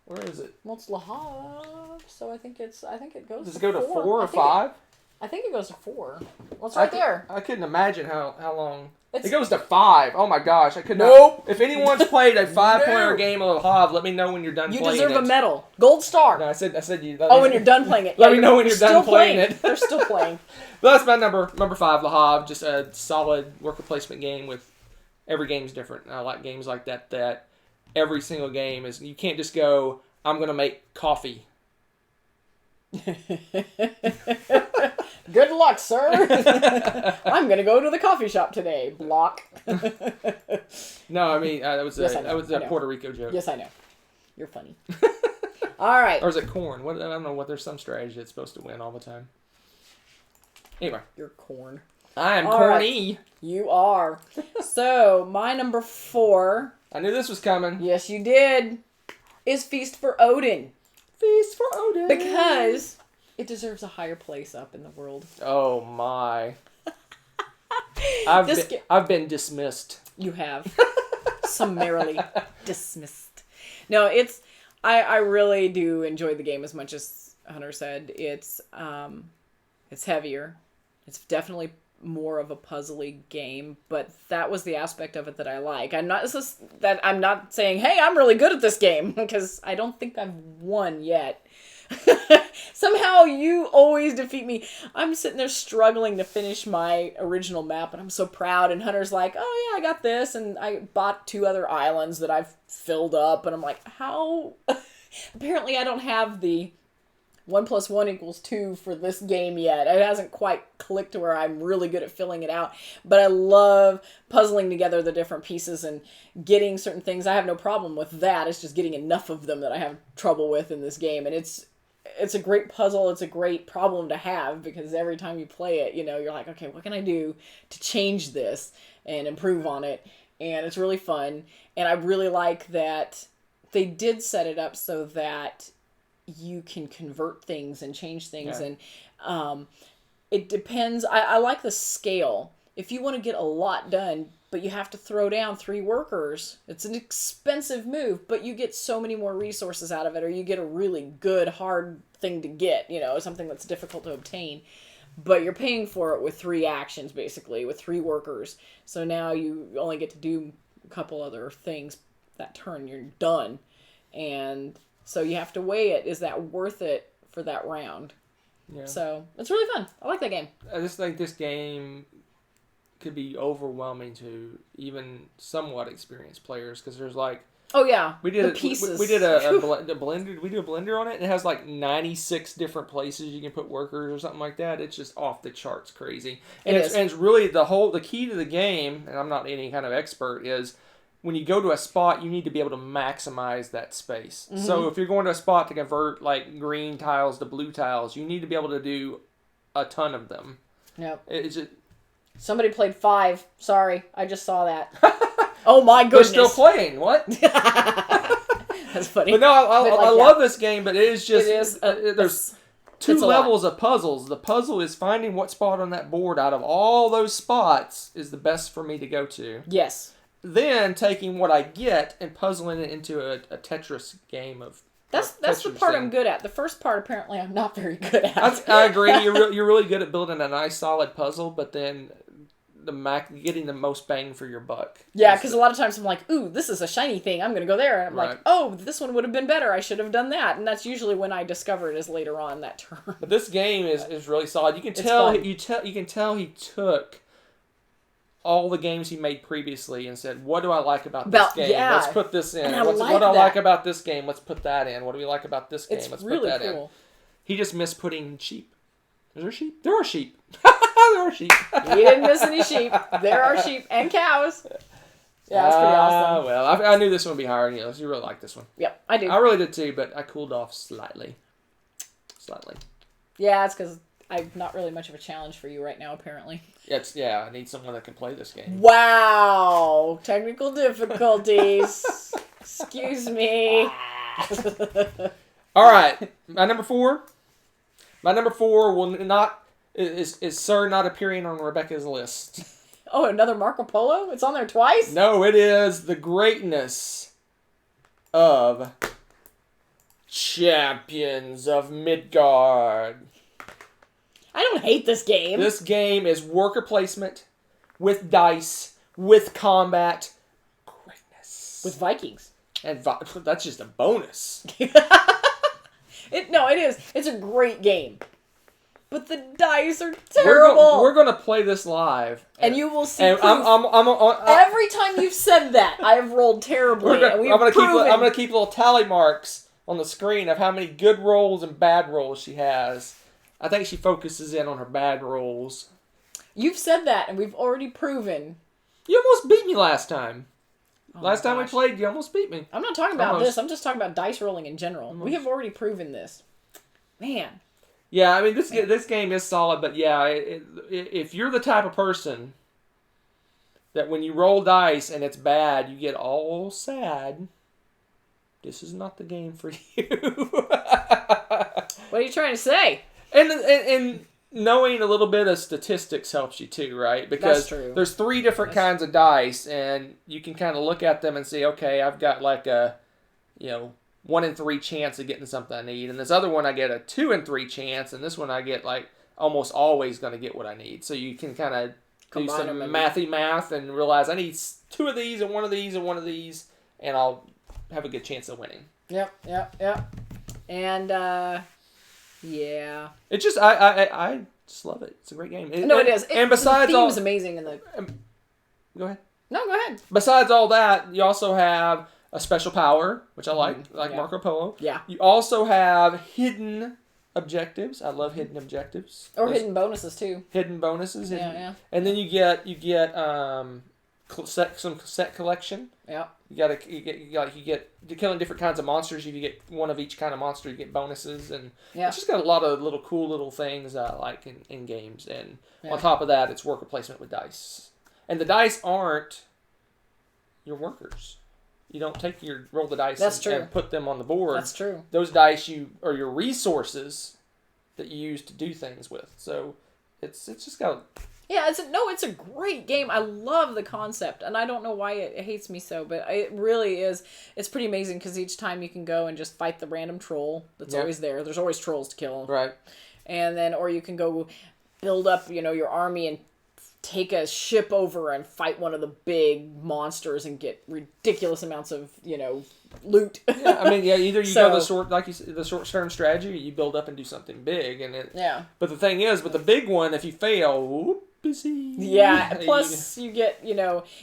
Where is it? Well, it's Le Havre, so I think it goes Does to it go to 4 4 or 5? I think it goes to 4. Well, it's right there. I couldn't imagine how long. It's- It goes to 5. Oh my gosh, I could not. Nope. If anyone's played a 5-player No. game of Le Havre, let me know when you're done You playing deserve it. a medal. Gold star. No, I said you. Oh, when you're done playing it. Let me know when you're still done playing it. They're still playing. But that's my number 5, Le Havre. Just a solid worker placement game with every game's different. And I like games like that. That every single game is. You can't just go. I'm gonna make coffee. Good luck, sir. I'm gonna go to the coffee shop today. Block. No, I mean that was Yes, I a know, that was I a know. Puerto Rico joke. Yes, I know. You're funny. All right. Or is it corn? What I don't know. What there's some strategy that's supposed to win all the time. Anyway, You're corn. I am All corny. You are. So, my number 4, I knew this was coming. yes, you did, is Feast for Odin. Feast for Odin. Because it deserves a higher place up in the world. Oh my. This I've been dismissed. You have summarily dismissed. No, it's I really do enjoy the game as much as Hunter said. It's heavier. It's definitely more of a puzzly game, but that was the aspect of it that I like. I'm not saying, "Hey, I'm really good at this game," because I don't think I've won yet. Somehow you always defeat me. I'm sitting there struggling to finish my original map, and I'm so proud. And Hunter's like, "Oh yeah, I got this," and I bought 2 other islands that I've filled up, and I'm like, "How?" Apparently, I don't have the 1 + 1 = 2 for this game yet. It hasn't quite clicked to where I'm really good at filling it out. But I love puzzling together the different pieces and getting certain things. I have no problem with that. It's just getting enough of them that I have trouble with in this game. And it's a great puzzle. It's a great problem to have because every time you play it, you're like, okay, what can I do to change this and improve on it? And it's really fun. And I really like that they did set it up so that you can convert things and change things. Yeah. And it depends. I like the scale. If you want to get a lot done, but you have to throw down 3 workers, it's an expensive move, but you get so many more resources out of it, or you get a really good, hard thing to get, something that's difficult to obtain. But you're paying for it with 3 actions, basically, with 3 workers. So now you only get to do a couple other things that turn. You're done. And so you have to weigh it. Is that worth it for that round? Yeah. So it's really fun. I like that game. I just think this game could be overwhelming to even somewhat experienced players because there's like Oh yeah, We did the a, pieces. we did a blender. We do a blender on it, and it has like 96 different places you can put workers or something like that. It's just off the charts crazy. And it's really the key to the game. And I'm not any kind of expert. Is when you go to a spot, you need to be able to maximize that space. Mm-hmm. So if you're going to a spot to convert like green tiles to blue tiles, you need to be able to do a ton of them. Yep. It's just, Somebody played 5. Sorry, I just saw that. Oh my they're goodness. still playing. What? That's funny. But no, I But love this game. But it is just It is there's two it's a lot. levels of puzzles. The puzzle is finding what spot on that board out of all those spots is the best for me to go to. Yes. Then taking what I get and puzzling it into a Tetris game of. That's the Tetris part thing. I'm good at. The first part, apparently, I'm not very good at. I agree. You're really good at building a nice solid puzzle, but then getting the most bang for your buck. Yeah, because a lot of times I'm like, ooh, this is a shiny thing. I'm going to go there. And I'm Right. like, oh, this one would have been better. I should have done that. And that's usually when I discover it is later on that turn. But this game is really solid. You can It's tell fun. you can tell he took all the games he made previously and said, "What do I like about this game? yeah. Let's put this in. And I What like do I like that. about this game? Let's put that in. What do we like about this game? It's Let's really put that in." cool. He just missed putting sheep. Is there sheep? There are sheep. There are sheep. You didn't miss any sheep. There are sheep and cows. Yeah, that's pretty awesome. Well, I knew this one would be higher than yours. You really like this one. Yep, I do. I really did too, but I cooled off slightly. Yeah, it's because I'm not really much of a challenge for you right now, apparently. I need someone that can play this game. Wow! Technical difficulties. Excuse me. All right, my number 4. My number 4 will not is Sir not appearing on Rebecca's list. Oh, another Marco Polo? It's on there twice? No, it is the greatness of Champions of Midgard. I don't hate this game. This game is worker placement with dice, with combat, greatness. With Vikings. And that's just a bonus. It is. It's a great game. But the dice are terrible. We're gonna play this live, and you will see and proof. Every time you've said that, I have rolled terribly. I'm gonna keep little tally marks on the screen of how many good rolls and bad rolls she has. I think she focuses in on her bad rolls. You've said that, and we've already proven. You almost beat me last time. Oh Last time we gosh. played, you almost beat me. I'm not talking about Almost. this. I'm just talking about dice rolling in general. We have already proven this. Man. Yeah, I mean this game is solid, but yeah, if you're the type of person that when you roll dice and it's bad, you get all sad, this is not the game for you. What are you trying to say? And knowing a little bit of statistics helps you too, right? Because That's true. there's 3 different kinds of dice, and you can kind of look at them and say, okay, I've got like a, 1 in 3 chance of getting something I need, and this other one I get a 2 in 3 chance, and this one I get like almost always going to get what I need. So you can kind of do Combine some them math and realize I need 2 of these and 1 of these and 1 of these, and I'll have a good chance of winning. Yep. And, yeah. It's just I just love it. It's a great game. No, it is. And besides the all, theme's amazing in the... go ahead. No, go ahead. Besides all that, you also have a special power, which I like Yeah. Marco Polo. Yeah. You also have hidden objectives. I love hidden objectives. Or Those hidden bonuses, too. hidden bonuses. Yeah. And then you get some set collection. Yeah. You get you're killing different kinds of monsters. If you get one of each kind of monster, you get bonuses, and Yeah. it's just got a lot of little cool little things I like in games. And Yeah. on top of that, it's worker placement with dice, and the dice aren't your workers. You don't roll the dice That's true. and put them on the board. That's true. Those dice are your resources that you use to do things with. So it's just got. Yeah, it's a great game. I love the concept, and I don't know why it hates me so, but it really is. It's pretty amazing because each time you can go and just fight the random troll that's Yeah. always there. There's always trolls to kill, Right. and then or you can go build up, your army and take a ship over and fight one of the big monsters and get ridiculous amounts of loot. Yeah, I mean, yeah. Either you So- go the short term strategy, or you build up and do something big, and it. Yeah. But the thing is, with the big one, if you fail, whoopee busy. Yeah, plus you get,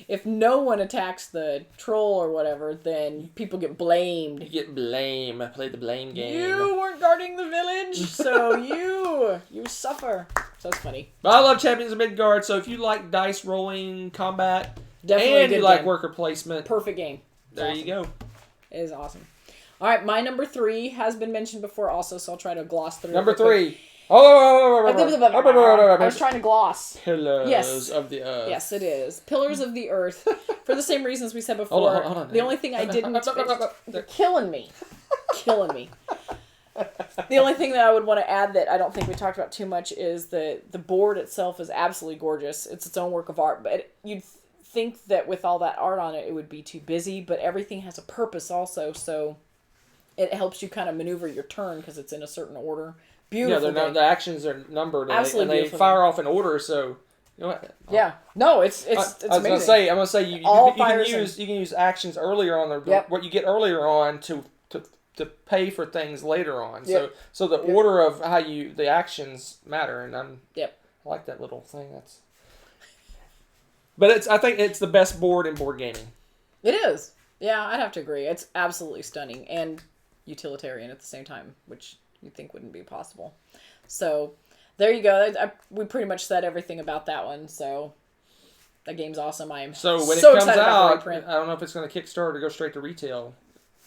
if no one attacks the troll or whatever, then people get blamed. You get blame. I played the blame game. You weren't guarding the village, so you suffer. So it's funny. But I love Champions of Midgard, so if you like dice rolling combat Definitely a and good you like game. worker placement, Perfect game. It's there awesome. you go. It is awesome. All right, my number 3 has been mentioned before also, so I'll try to gloss through Number it real quick. 3. Oh, I was trying to gloss. Pillars Yes. of the Earth. Yes, it is. Pillars of the Earth. For the same reasons we said before. Hold on. The only thing I didn't... You're killing me. Killing me. The only thing that I would want to add that I don't think we talked about too much is the board itself is absolutely gorgeous. It's its own work of art, but you'd think that with all that art on it, it would be too busy, but everything has a purpose also, so it helps you kind of maneuver your turn because it's in a certain order. Beautiful. Yeah, the actions are numbered Absolutely and they beautiful fire off in order, so you know what? Yeah. No, it's I was amazing. gonna say you All can fires use actions earlier on Yep. what you get earlier on to pay for things later on. Yep. So the order of how the actions matter, and I like that little thing. But I think it's the best board in board gaming. It is. Yeah, I'd have to agree. It's absolutely stunning and utilitarian at the same time, which you think wouldn't be possible. So there you go. We pretty much said everything about that one. So that game's awesome. I am so when so it comes excited about the out, reprint. I don't know if it's going to Kickstarter or go straight to retail.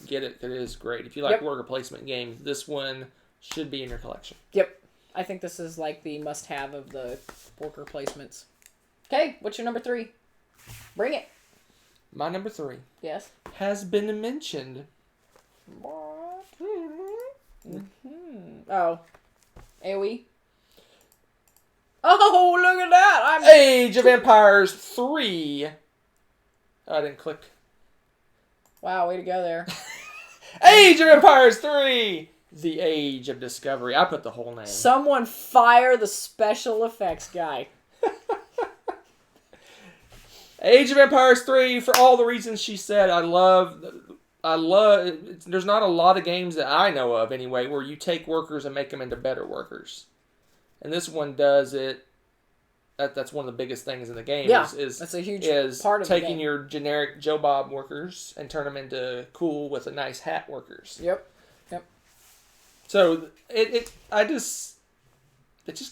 Get it. It is great. If you like Yep. worker placement games, this one should be in your collection. Yep. I think this is like the must-have of the worker placements. Okay, what's your number 3? Bring it. My number 3 Yes. has been mentioned. Oh. AoE? Oh, look at that! Age of Empires 3. I didn't click. Wow, way to go there. Age of Empires 3. The Age of Discovery. I put the whole name. Someone fire the special effects guy. Age of Empires 3 for all the reasons she said. I love. There's not a lot of games that I know of anyway where you take workers and make them into better workers, and this one does it. That's one of the biggest things in the game. Yeah, is that's a huge is part of the taking game. your generic Joe Bob workers and turn them into cool with a nice hat workers. Yep. So it just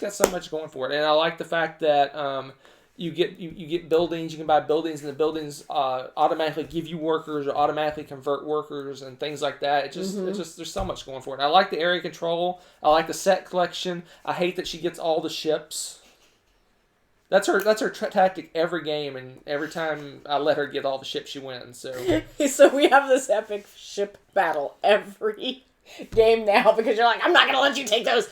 got so much going for it, and I like the fact that you get buildings. You can buy buildings, and the buildings automatically give you workers or automatically convert workers and things like that. It's just there's so much going for it. And I like the area control. I like the set collection. I hate that she gets all the ships. That's her tactic every game, and every time I let her get all the ships, she wins. So So we have this epic ship battle every game now because you're like, I'm not gonna let you take those.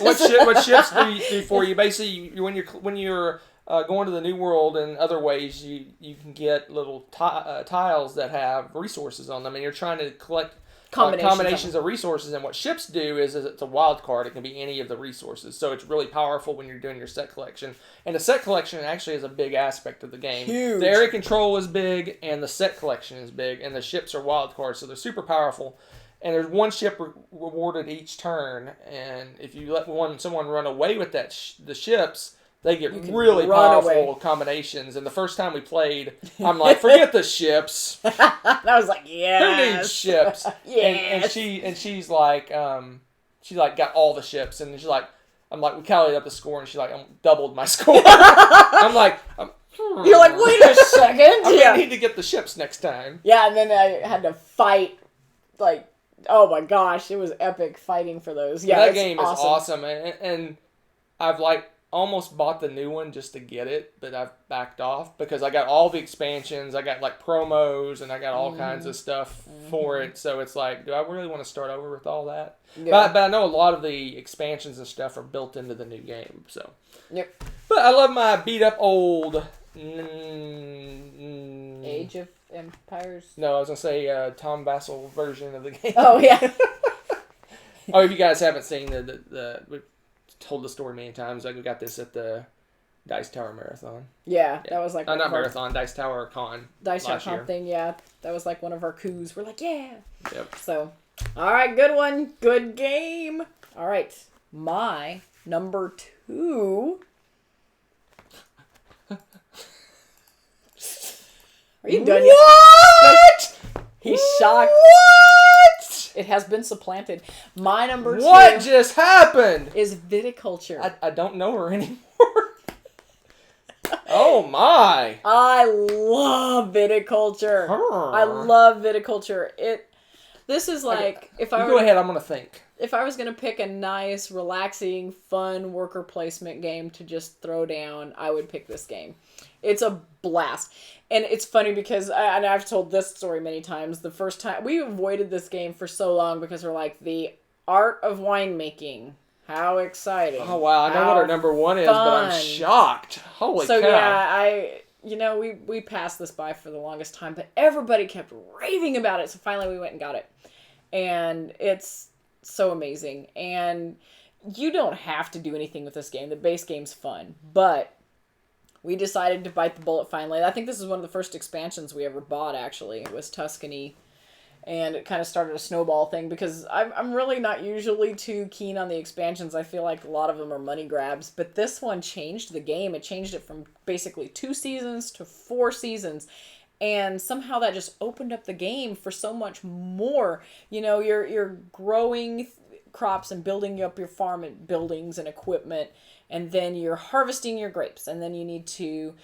what ships do for you? Basically, when you're going to the New World and other ways, you can get little tiles that have resources on them, and you're trying to collect combinations of resources. And what ships do is it's a wild card. It can be any of the resources, so it's really powerful when you're doing your set collection. And the set collection actually is a big aspect of the game. Huge. The area control is big, and the set collection is big, and the ships are wild cards, so they're super powerful. And there's one ship rewarded each turn, and if you let someone run away with the ships, they get really powerful combinations. And the first time we played, I'm like, forget the ships. I was like, yes. Who needs ships? Yes. And she's like, she like got all the ships, and she's like, I'm like, we tallied up the score, and she's like, I doubled my score. I'm like, You're like, wait a second. I need to get the ships next time. Yeah, and then I had to fight, like, oh my gosh, it was epic fighting for those. Yeah, that game is awesome, and I've like almost bought the new one just to get it, but I've backed off because I got all the expansions, I got like promos, and I got all kinds of stuff for it. So it's like, do I really want to start over with all that? Yeah. But I know a lot of the expansions and stuff are built into the new game. So, Yep. But I love my beat up old. Age of Empires. No, I was gonna say Tom Vassell version of the game. Oh yeah. Oh, if you guys haven't seen we've told the story many times. I got this at the Dice Tower Marathon. Yeah, that was like Not Marathon, Dice Tower Con. Dice Tower last year. Con thing. Yeah, that was like one of our coups. We're like, yeah. Yep. So, all right, good one, good game. All right, my number 2 Are you done yet? What? He's shocked. What? It has been supplanted. My number 2 What just happened? is viticulture. I don't know her anymore. Oh my! I love viticulture. I love viticulture. This is like if I You were go ahead. I'm gonna think. if I was gonna pick a nice, relaxing, fun worker placement game to just throw down, I would pick this game. It's a blast. And it's funny because, and I've told this story many times, the first time, we avoided this game for so long because we're like, the art of winemaking. How exciting. Oh wow! I know what our number 1 is, but I'm fun. shocked. Holy cow! Yeah, we passed this by for the longest time, but everybody kept raving about it, so finally we went and got it. And it's so amazing. And you don't have to do anything with this game. The base game's fun, but we decided to bite the bullet finally. I think this is one of the first expansions we ever bought, actually. It was Tuscany. And it kind of started a snowball thing because I'm really not usually too keen on the expansions. I feel like a lot of them are money grabs. But this one changed the game. It changed it from basically 2 seasons to 4 seasons. And somehow that just opened up the game for so much more. You know, you're growing crops and building up your farm and buildings and equipment. And then you're harvesting your grapes. And then you need to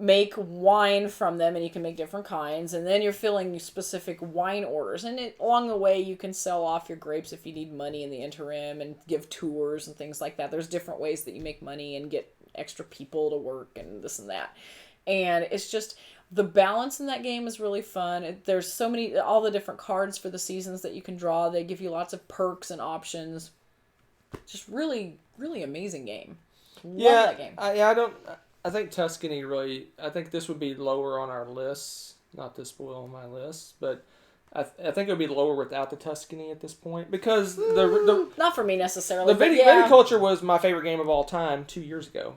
make wine from them, and you can make different kinds, and then you're filling specific wine orders, and along the way you can sell off your grapes if you need money in the interim and give tours and things like that. There's different ways that you make money and get extra people to work and this and that, and it's just the balance in that game is really fun. There's so many, all the different cards for the seasons that you can draw. They give you lots of perks and options. Just really, really amazing game. Love that game. I think Tuscany really. I think this would be lower on our list. Not to spoil my list, but I think it would be lower without the Tuscany at this point because the not for me necessarily. the viticulture was my favorite game of all time 2 years ago,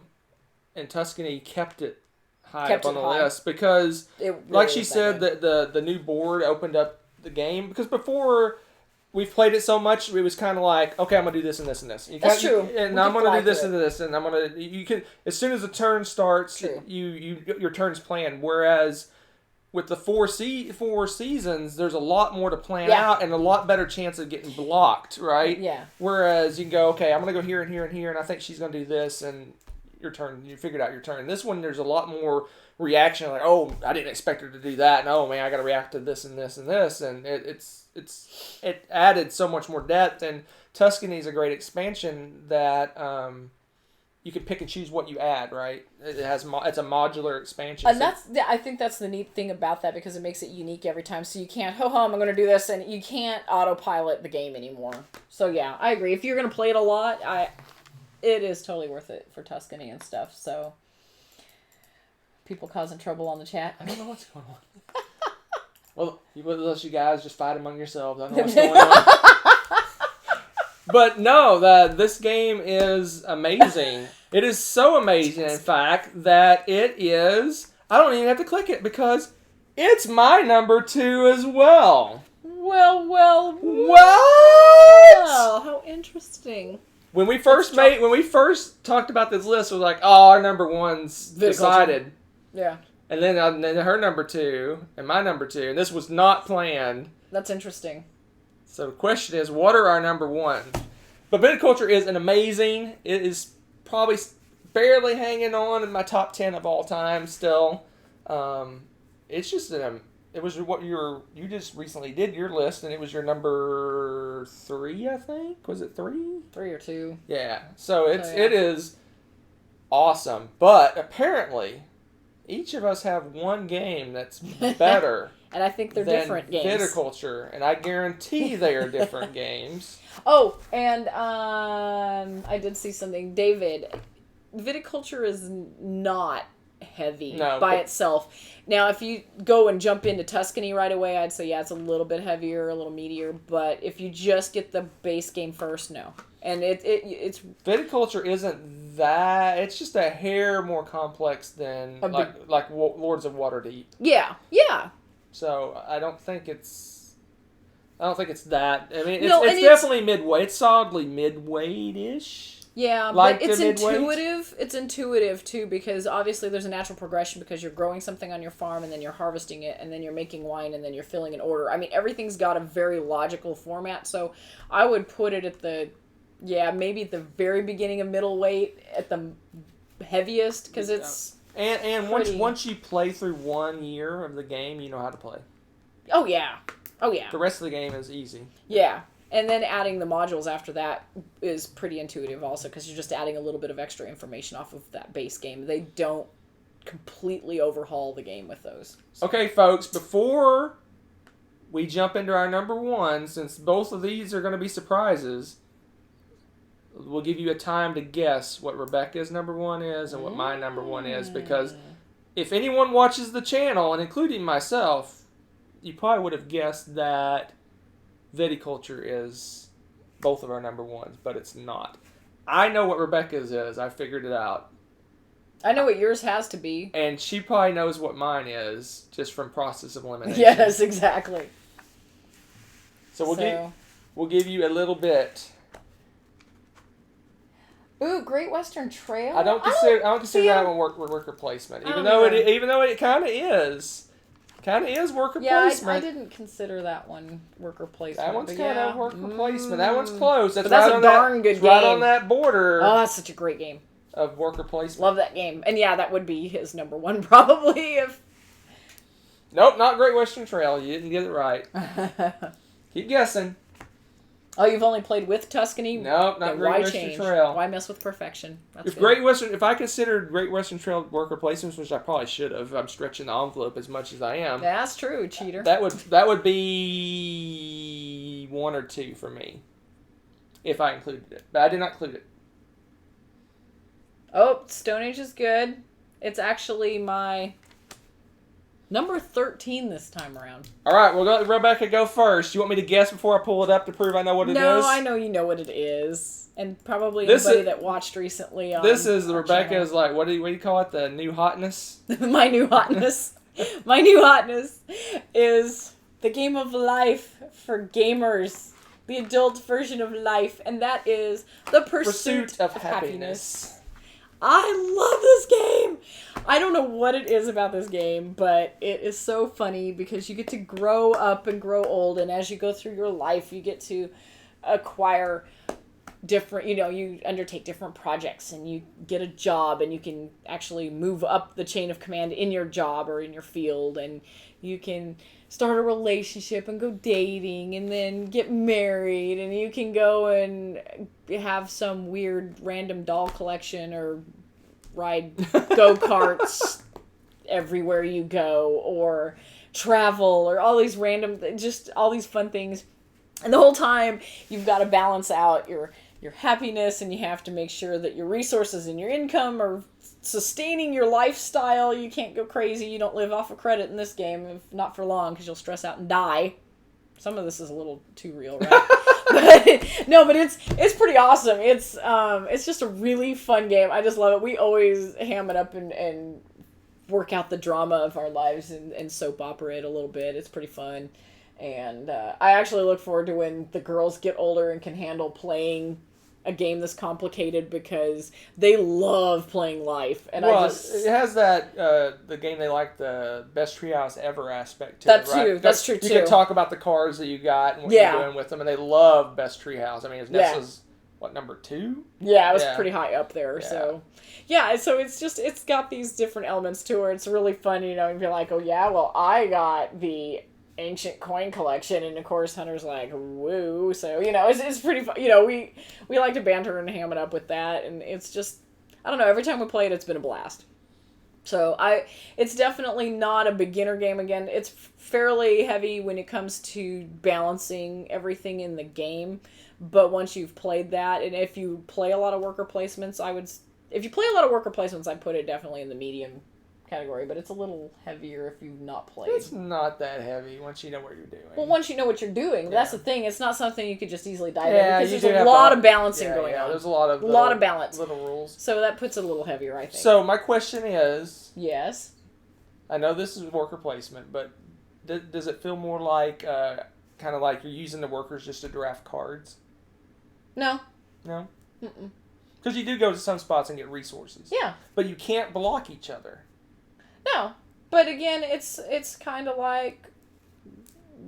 and Tuscany kept it high up on the list because, like she said, the new board opened up the game because before. We've played it so much, it was kind of like, okay, I'm going to do this and this and this. That's true. And I'm going to do this and this, and I'm going to... You can, as soon as the turn starts, your turn's planned. Whereas with the four seasons, there's a lot more to plan out and a lot better chance of getting blocked, right? Yeah. Whereas you can go, okay, I'm going to go here and here and here, and I think she's going to do this, and your turn. You figured out your turn. This one, there's a lot more reaction, like, oh, I didn't expect her to do that, and oh, man, I got to react to this and this and this, and it added so much more depth, and Tuscany is a great expansion that you can pick and choose what you add, right? It's a modular expansion. And I think that's the neat thing about that because it makes it unique every time. So you can't, I'm going to do this, and you can't autopilot the game anymore. So yeah, I agree. If you're going to play it a lot, it is totally worth it for Tuscany and stuff. So people causing trouble on the chat. I don't know what's going on. Well, unless you guys just fight among yourselves. I don't know what's going on. But no, this game is amazing. It is so amazing, in fact, that it is... I don't even have to click it because it's my number 2 as well. Well. What? How interesting. When we first talked about this list, it was like, oh, our number 1's decided. Yeah. And then her number 2 and my number 2, and this was not planned. That's interesting. So the question is, what are our number 1? But viticulture is an amazing. It is probably barely hanging on in my top 10 of all time. Still, it's just it was what you just recently did your list, and it was your number 3, I think. Was it 3? 3 or 2. Yeah. So it is awesome, but apparently. Each of us have one game that's better. And I think they're different games. Viticulture, and I guarantee they are different games. Oh, and I did see something. David, viticulture is not heavy by itself. Now, if you go and jump into Tuscany right away, I'd say, it's a little bit heavier, a little meatier. But if you just get the base game first, no. And it's... Viticulture isn't that... It's just a hair more complex than like Lords of Waterdeep. Yeah. So, I don't think it's that... I mean, it's definitely midway. It's solidly midweight-ish. Yeah, Like but it's the midweight? intuitive. It's intuitive too because obviously there's a natural progression because you're growing something on your farm and then you're harvesting it and then you're making wine and then you're filling an order. I mean, everything's got a very logical format. So I would put it at maybe at the very beginning of middleweight at the heaviest because it's And pretty- once you play through 1 year of the game, you know how to play. oh yeah. The rest of the game is easy. Yeah. And then adding the modules after that is pretty intuitive also because you're just adding a little bit of extra information off of that base game. They don't completely overhaul the game with those. Okay, folks, before we jump into our number one, since both of these are going to be surprises, we'll give you a time to guess what Rebecca's number one is and what my number one is, because if anyone watches the channel, and including myself, you probably would have guessed that Viticulture is both of our number ones, but it's not. I know what Rebecca's is. I figured it out. I know what yours has to be. And she probably knows what mine is, just from process of elimination. Yes, exactly. So we'll give you a little bit. Ooh, Great Western Trail. I don't consider see that it. one worker placement, I even don't though either. even though it kind of is worker Yeah, placement. I didn't consider that one worker placement. That one's but kind yeah. of worker placement. That one's close. That's, But that's right a on darn good it's right on game. that border Oh, that's such a great game. of worker placement. Love that game. And yeah, that would be his number one probably if... Nope, not Great Western Trail. You didn't get it right. Keep guessing. Oh, you've only played with Tuscany? Nope, not Then Great why Western change? Trail. Why mess with perfection? That's good. If I considered Great Western Trail worker placements, which I probably should have, I'm stretching the envelope as much as I am. That's true, cheater. That would be 1 or 2 for me, if I included it. But I did not include it. Oh, Stone Age is good. It's actually my number 13 this time around. All right, we'll let Rebecca go first. You want me to guess before I pull it up to prove I know what it is? No, I know you know what it is. And probably This anybody is- that watched recently on This is our Rebecca's, like, what do you call it? The new hotness? channel. My new hotness. My new hotness is the game of life for gamers. The adult version of life. And that is the Pursuit of Happiness. I love this game. I don't know what it is about this game, but it is so funny because you get to grow up and grow old, and as you go through your life, you get to acquire different, you undertake different projects and you get a job and you can actually move up the chain of command in your job or in your field, and you can start a relationship and go dating and then get married, and you can go and have some weird random doll collection or ride go-karts everywhere you go or travel or all these random, just all these fun things. And the whole time you've got to balance out your happiness, and you have to make sure that your resources and your income are sustaining your lifestyle. You can't go crazy. You don't live off of credit in this game, if not for long, because you'll stress out and die. Some of this is a little too real, right? but it's pretty awesome. It's just a really fun game. I just love it. We always ham it up and work out the drama of our lives and soap opera it a little bit. It's pretty fun. And I actually look forward to when the girls get older and can handle playing a game this complicated, because they love playing life. And it has that the game they like, the best treehouse ever aspect to That it, right? too. That's true, You too. can talk about the cars that you got and what Yeah. you're doing with them, and they love best treehouse. I mean, Nessa's what, number 2? Yeah, it was Yeah. pretty high up there. Yeah. So it's got these different elements to it. It's really fun, and you're like, oh yeah, well, I got the ancient coin collection, and of course Hunter's like, woo. So it's pretty fun. We like to banter and ham it up with that, and it's just, I don't know, every time we play it, it's been a blast. So it's definitely not a beginner game. Again, it's fairly heavy when it comes to balancing everything in the game. But once you've played that, and if you play a lot of worker placements, I'd put it definitely in the medium category. But it's a little heavier if you've not played. It's not that heavy once you know what you're doing. Well, once you know what you're doing, that's the thing. It's not something you could just easily dive in, because you there's do a have lot to- of balancing going on. There's a lot of balance. little rules. So that puts it a little heavier, I think. So my question is, Yes. I know this is worker placement, but does it feel more like kind of like you're using the workers just to draft cards? No. No. Mm-mm. Because you do go to some spots and get resources. Yeah. But you can't block each other. No. But again, it's kind of like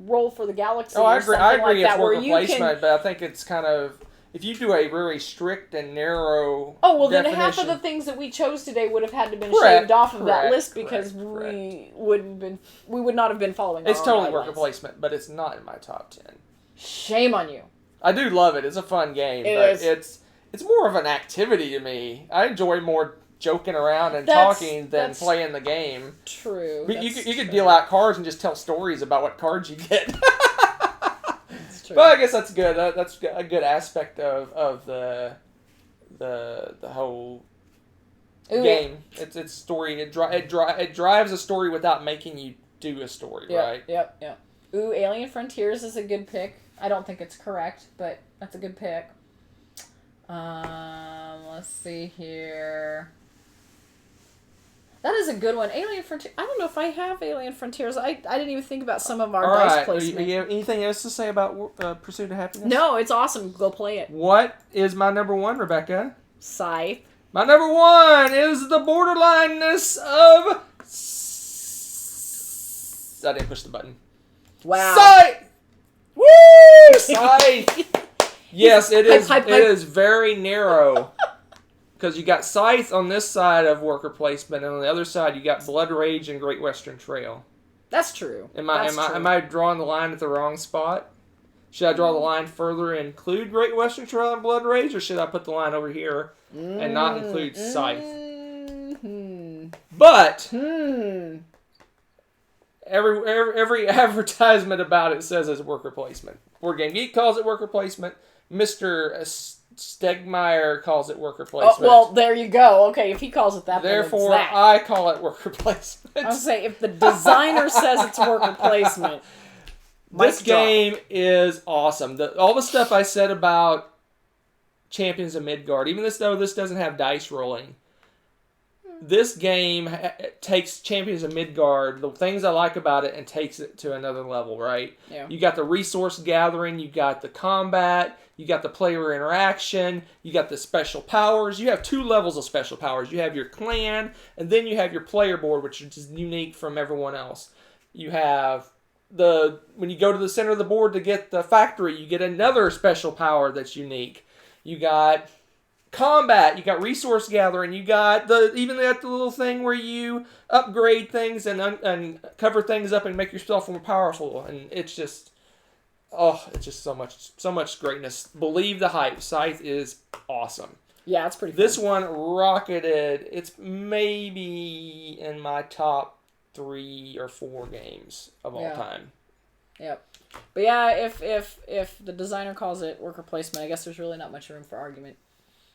Roll for the Galaxy. Oh, I or agree. something I agree. like It's that, worker where you placement, but I think it's kind of if you do a very strict and narrow. Oh well, then definition, half of the things that we chose today would have had to been Correct, shaved off of that correct, list because correct. we would not have been following. It's our totally own worker guidelines. placement, but it's not in my top 10. Shame on you. I do love it. It's a fun game, It but is. it's more of an activity to me. I enjoy more joking around and That's- talking than that's playing the game. True. But you that's could true. deal out cards and just tell stories about what cards you get. That's true. But I guess that's good. That's a good aspect of the whole Ooh, game. It's story. It drives a story without making you do a story, Yep, right? Yep. Ooh, Alien Frontiers is a good pick. I don't think it's correct, but that's a good pick. Let's see here. That is a good one. Alien Frontiers. I don't know if I have Alien Frontiers. I didn't even think about some of our All dice right. placement. You have anything else to say about Pursuit of Happiness? No, it's awesome. Go play it. What is my number one, Rebecca? Scythe. My number one is the borderlineness of. I didn't push the button. Wow. Scythe! Woo! Scythe! Yes, it is. Hype. It is very narrow. Because you got Scythe on this side of worker placement, and on the other side you got Blood Rage and Great Western Trail. That's true. Am That's true. I drawing the line at the wrong spot? Should I draw the line further and include Great Western Trail and Blood Rage, or should I put the line over here and not include Scythe? But every advertisement about it says it's worker placement. Board Game Geek calls it worker placement. Mr. Stegmeyer calls it worker placement. Oh, well, there you go. Okay, if he calls it that, Therefore, then it's that. I call it worker placement. I was say if the designer says it's worker placement, This mic drop. game is awesome. All the stuff I said about Champions of Midgard, even though this doesn't have dice rolling, this game takes Champions of Midgard, the things I like about it, and takes it to another level, right? Yeah. You got the resource gathering, you got the combat, you got the player interaction, you got the special powers. You have 2 levels of special powers. You have your clan, and then you have your player board, which is just unique from everyone else. You have when you go to the center of the board to get the factory, you get another special power that's unique. You got combat, you got resource gathering, you got the little thing where you upgrade things and cover things up and make yourself more powerful, and it's just so much greatness. Believe the hype. Scythe is awesome. Yeah, it's pretty. This fun. one rocketed. It's maybe in my top 3 or 4 games of all time. Yep. But yeah, if the designer calls it worker placement, I guess there's really not much room for argument.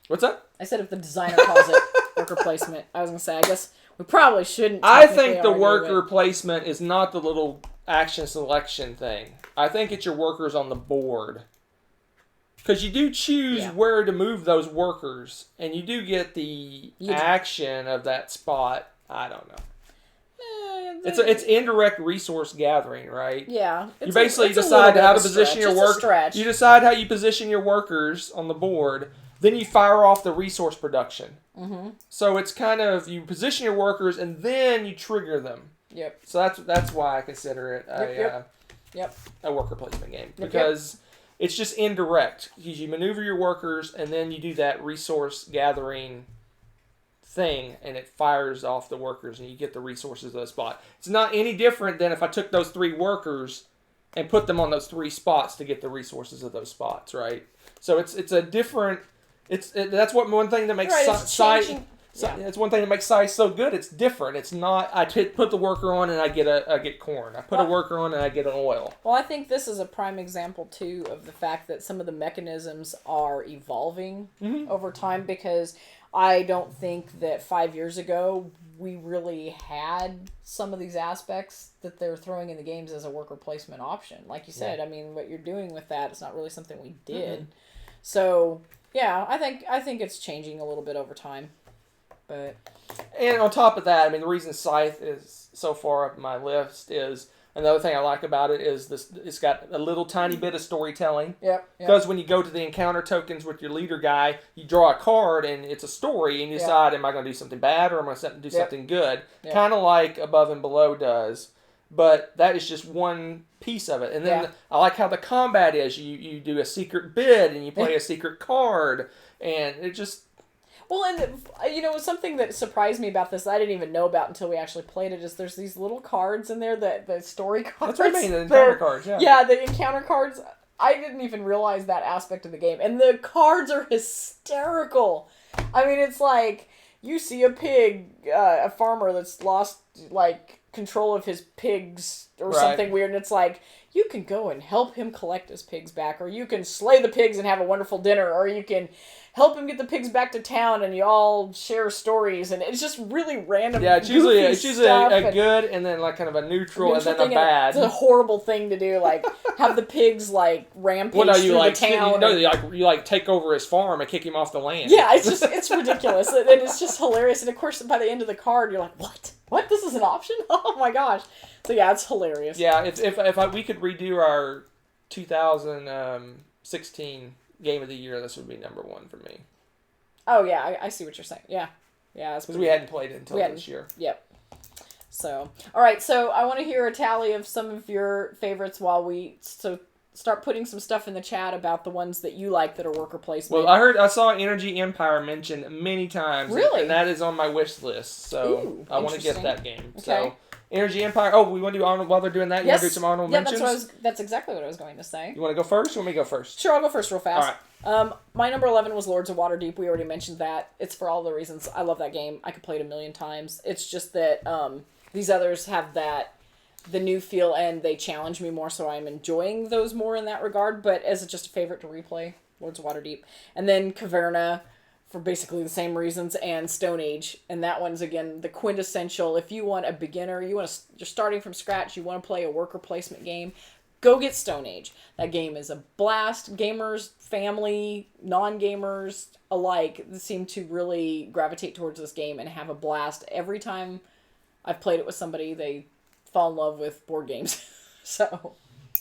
What's that? I said if the designer calls it worker placement, I was gonna say I guess we probably shouldn't. I technically think the argue worker it. placement is not the little action selection thing. I think it's your workers on the board. Because you do choose where to move those workers, and you do get the action of that spot. I don't know. It's indirect resource gathering, right? Yeah. You basically decide how to position your workers. You decide how you position your workers on the board. Then you fire off the resource production. Mm-hmm. So it's kind of you position your workers and then you trigger them. Yep. So that's why I consider it a worker placement game because it's just indirect. You maneuver your workers and then you do that resource gathering thing and it fires off the workers and you get the resources of the spot. It's not any different than if I took those 3 workers and put them on those 3 spots to get the resources of those spots, right? So it's a different. That's one thing that makes Scythe. It's one thing that makes Scythe so good. It's different. It's not. I put the worker on and I get corn. I put a worker on and I get an oil. Well, I think this is a prime example too of the fact that some of the mechanisms are evolving over time because I don't think that 5 years ago we really had some of these aspects that they're throwing in the games as a worker placement option. Like you said, I mean, what you're doing with that is not really something we did. So, yeah, I think it's changing a little bit over time. And on top of that, I mean, the reason Scythe is so far up my list is And the other thing I like about it is this: it's got a little tiny bit of storytelling. Yep. Because when you go to the encounter tokens with your leader guy, you draw a card and it's a story, and you decide, am I going to do something bad or am I going to do something good? Kind of like Above and Below does. But that is just one piece of it. And then I like how the combat is. You do a secret bid and you play a secret card. And it just... Well, and, something that surprised me about this that I didn't even know about until we actually played it is there's these little cards in there, the story cards. That's what I mean, the encounter cards, yeah. Yeah, the encounter cards. I didn't even realize that aspect of the game. And the cards are hysterical. I mean, it's like, you see a pig, a farmer that's lost, control of his pigs or something weird, and it's like, you can go and help him collect his pigs back, or you can slay the pigs and have a wonderful dinner, or you can help him get the pigs back to town, and you all share stories, and it's just really random. Yeah, it's usually a good and then kind of a neutral and then a bad. It's a horrible thing to do, have the pigs rampage through the town. You take over his farm and kick him off the land. Yeah, it's ridiculous, and it's just hilarious. And of course, by the end of the card, you're like, what? What? This is an option? Oh my gosh! So yeah, it's hilarious. Yeah, if we could redo our 2016 Game of the Year, this would be number one for me. Oh yeah, I see what you're saying. Yeah, because we hadn't played it until this year. Yep. So all right, so I want to hear a tally of some of your favorites while we start putting some stuff in the chat about the ones that you like that are worker placement. Well, I saw Energy Empire mentioned many times. Really? And that is on my wish list, so Ooh, I want to get that game. Okay. So Energy Empire. Oh, we want to do honorable while they're doing that. You want to do some honorable mentions? That's exactly what I was going to say. You want to go first, or want me to go first? Sure, I'll go first real fast. All right. My number 11 was Lords of Waterdeep. We already mentioned that. It's for all the reasons. I love that game. I could play it a million times. It's just that these others have the new feel, and they challenge me more, so I'm enjoying those more in that regard. But as just a favorite to replay, Lords of Waterdeep. And then Caverna, for basically the same reasons, and Stone Age. And that one's, again, the quintessential. If you want a beginner, you're starting from scratch, you want to play a worker placement game, go get Stone Age. That game is a blast. Gamers, family, non-gamers alike seem to really gravitate towards this game and have a blast. Every time I've played it with somebody, they fall in love with board games. So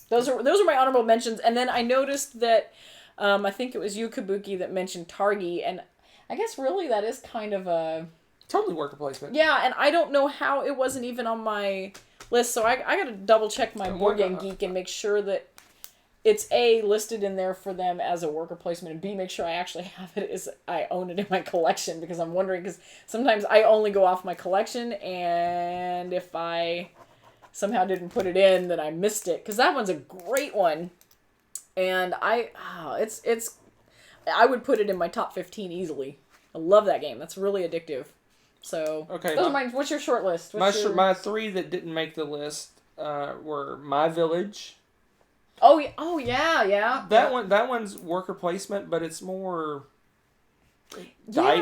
those are my honorable mentions. And then I noticed that I think it was you, Kabuki, that mentioned Targi, and I guess really that is kind of a totally worker placement. Yeah, and I don't know how it wasn't even on my list, so I got to double check my Board Game Geek and make sure that it's A, listed in there for them as a worker placement, and B, make sure I actually have it as I own it in my collection, because I'm wondering, because sometimes I only go off my collection, and if I somehow didn't put it in, then I missed it, because that one's a great one, and I would put it in my top 15 easily. I love that game. That's really addictive. So, okay, those are mine. What's your short list? My three that didn't make the list were My Village. Oh yeah. That one's worker placement, but it's more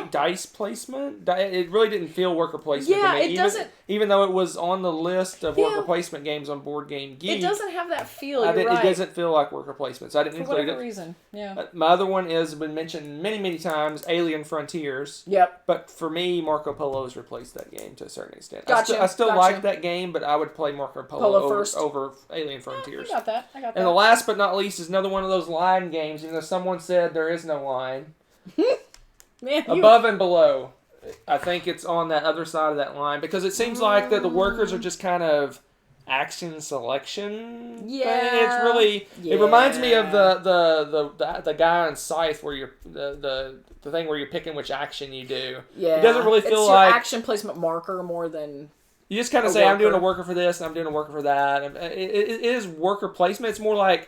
dice placement. It really didn't feel worker placement to me. It doesn't. Even though it was on the list of worker placement games on Board Game Geek. It doesn't have that feel. Right. It doesn't feel like worker placement, so I didn't include it. For whatever reason, yeah. My other one has been mentioned many, many times, Alien Frontiers. Yep. But for me, Marco Polo has replaced that game to a certain extent. Gotcha. I still like that game, but I would play Marco Polo over Alien Frontiers. I got that. And the last but not least is another one of those line games. Even though someone said there is no line. Man, Above and Below. I think it's on that other side of that line, because it seems like that the workers are just kind of action selection. Yeah. It's really. Yeah. It reminds me of the guy on Scythe where you're the thing where you're picking which action you do. Yeah. It doesn't really feel it's like your action placement marker more than. You just kind of say, I'm doing a worker for this and I'm doing a worker for that. And it is worker placement. It's more like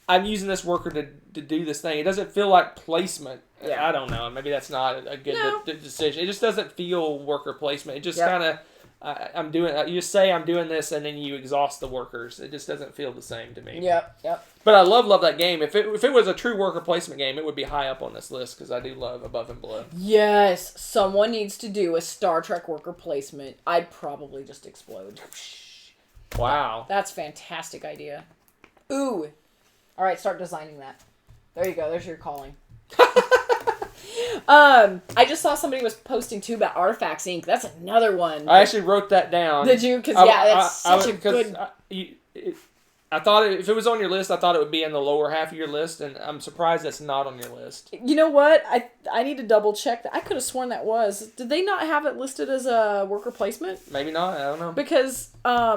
I'm using this worker to do this thing. It doesn't feel like placement. Yeah. I don't know. Maybe that's not a good decision. It just doesn't feel worker placement. It just kind of, I'm doing. You just say I'm doing this, and then you exhaust the workers. It just doesn't feel the same to me. Yep. But I love that game. If it was a true worker placement game, it would be high up on this list, because I do love Above and Below. Yes, someone needs to do a Star Trek worker placement. I'd probably just explode. Wow. That's a fantastic idea. Ooh. All right, start designing that. There you go. There's your calling. I just saw somebody was posting too about Artifacts Inc. That's another one. I actually wrote that down. Did you? Because that's such a good. I thought if it was on your list, I thought it would be in the lower half of your list, and I'm surprised that's not on your list. You know what? I need to double check that. I could have sworn that was. Did they not have it listed as a worker placement? Maybe not. I don't know. Because I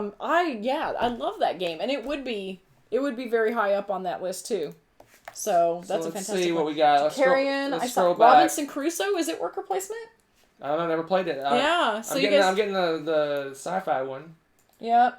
love that game, and it would be very high up on that list too. So that's a let's fantastic see what one. we got. Carrion. I saw scroll back. Robinson Crusoe. Is it worker placement? I don't know. Never played it. Yeah. So I'm getting the sci-fi one. Yeah.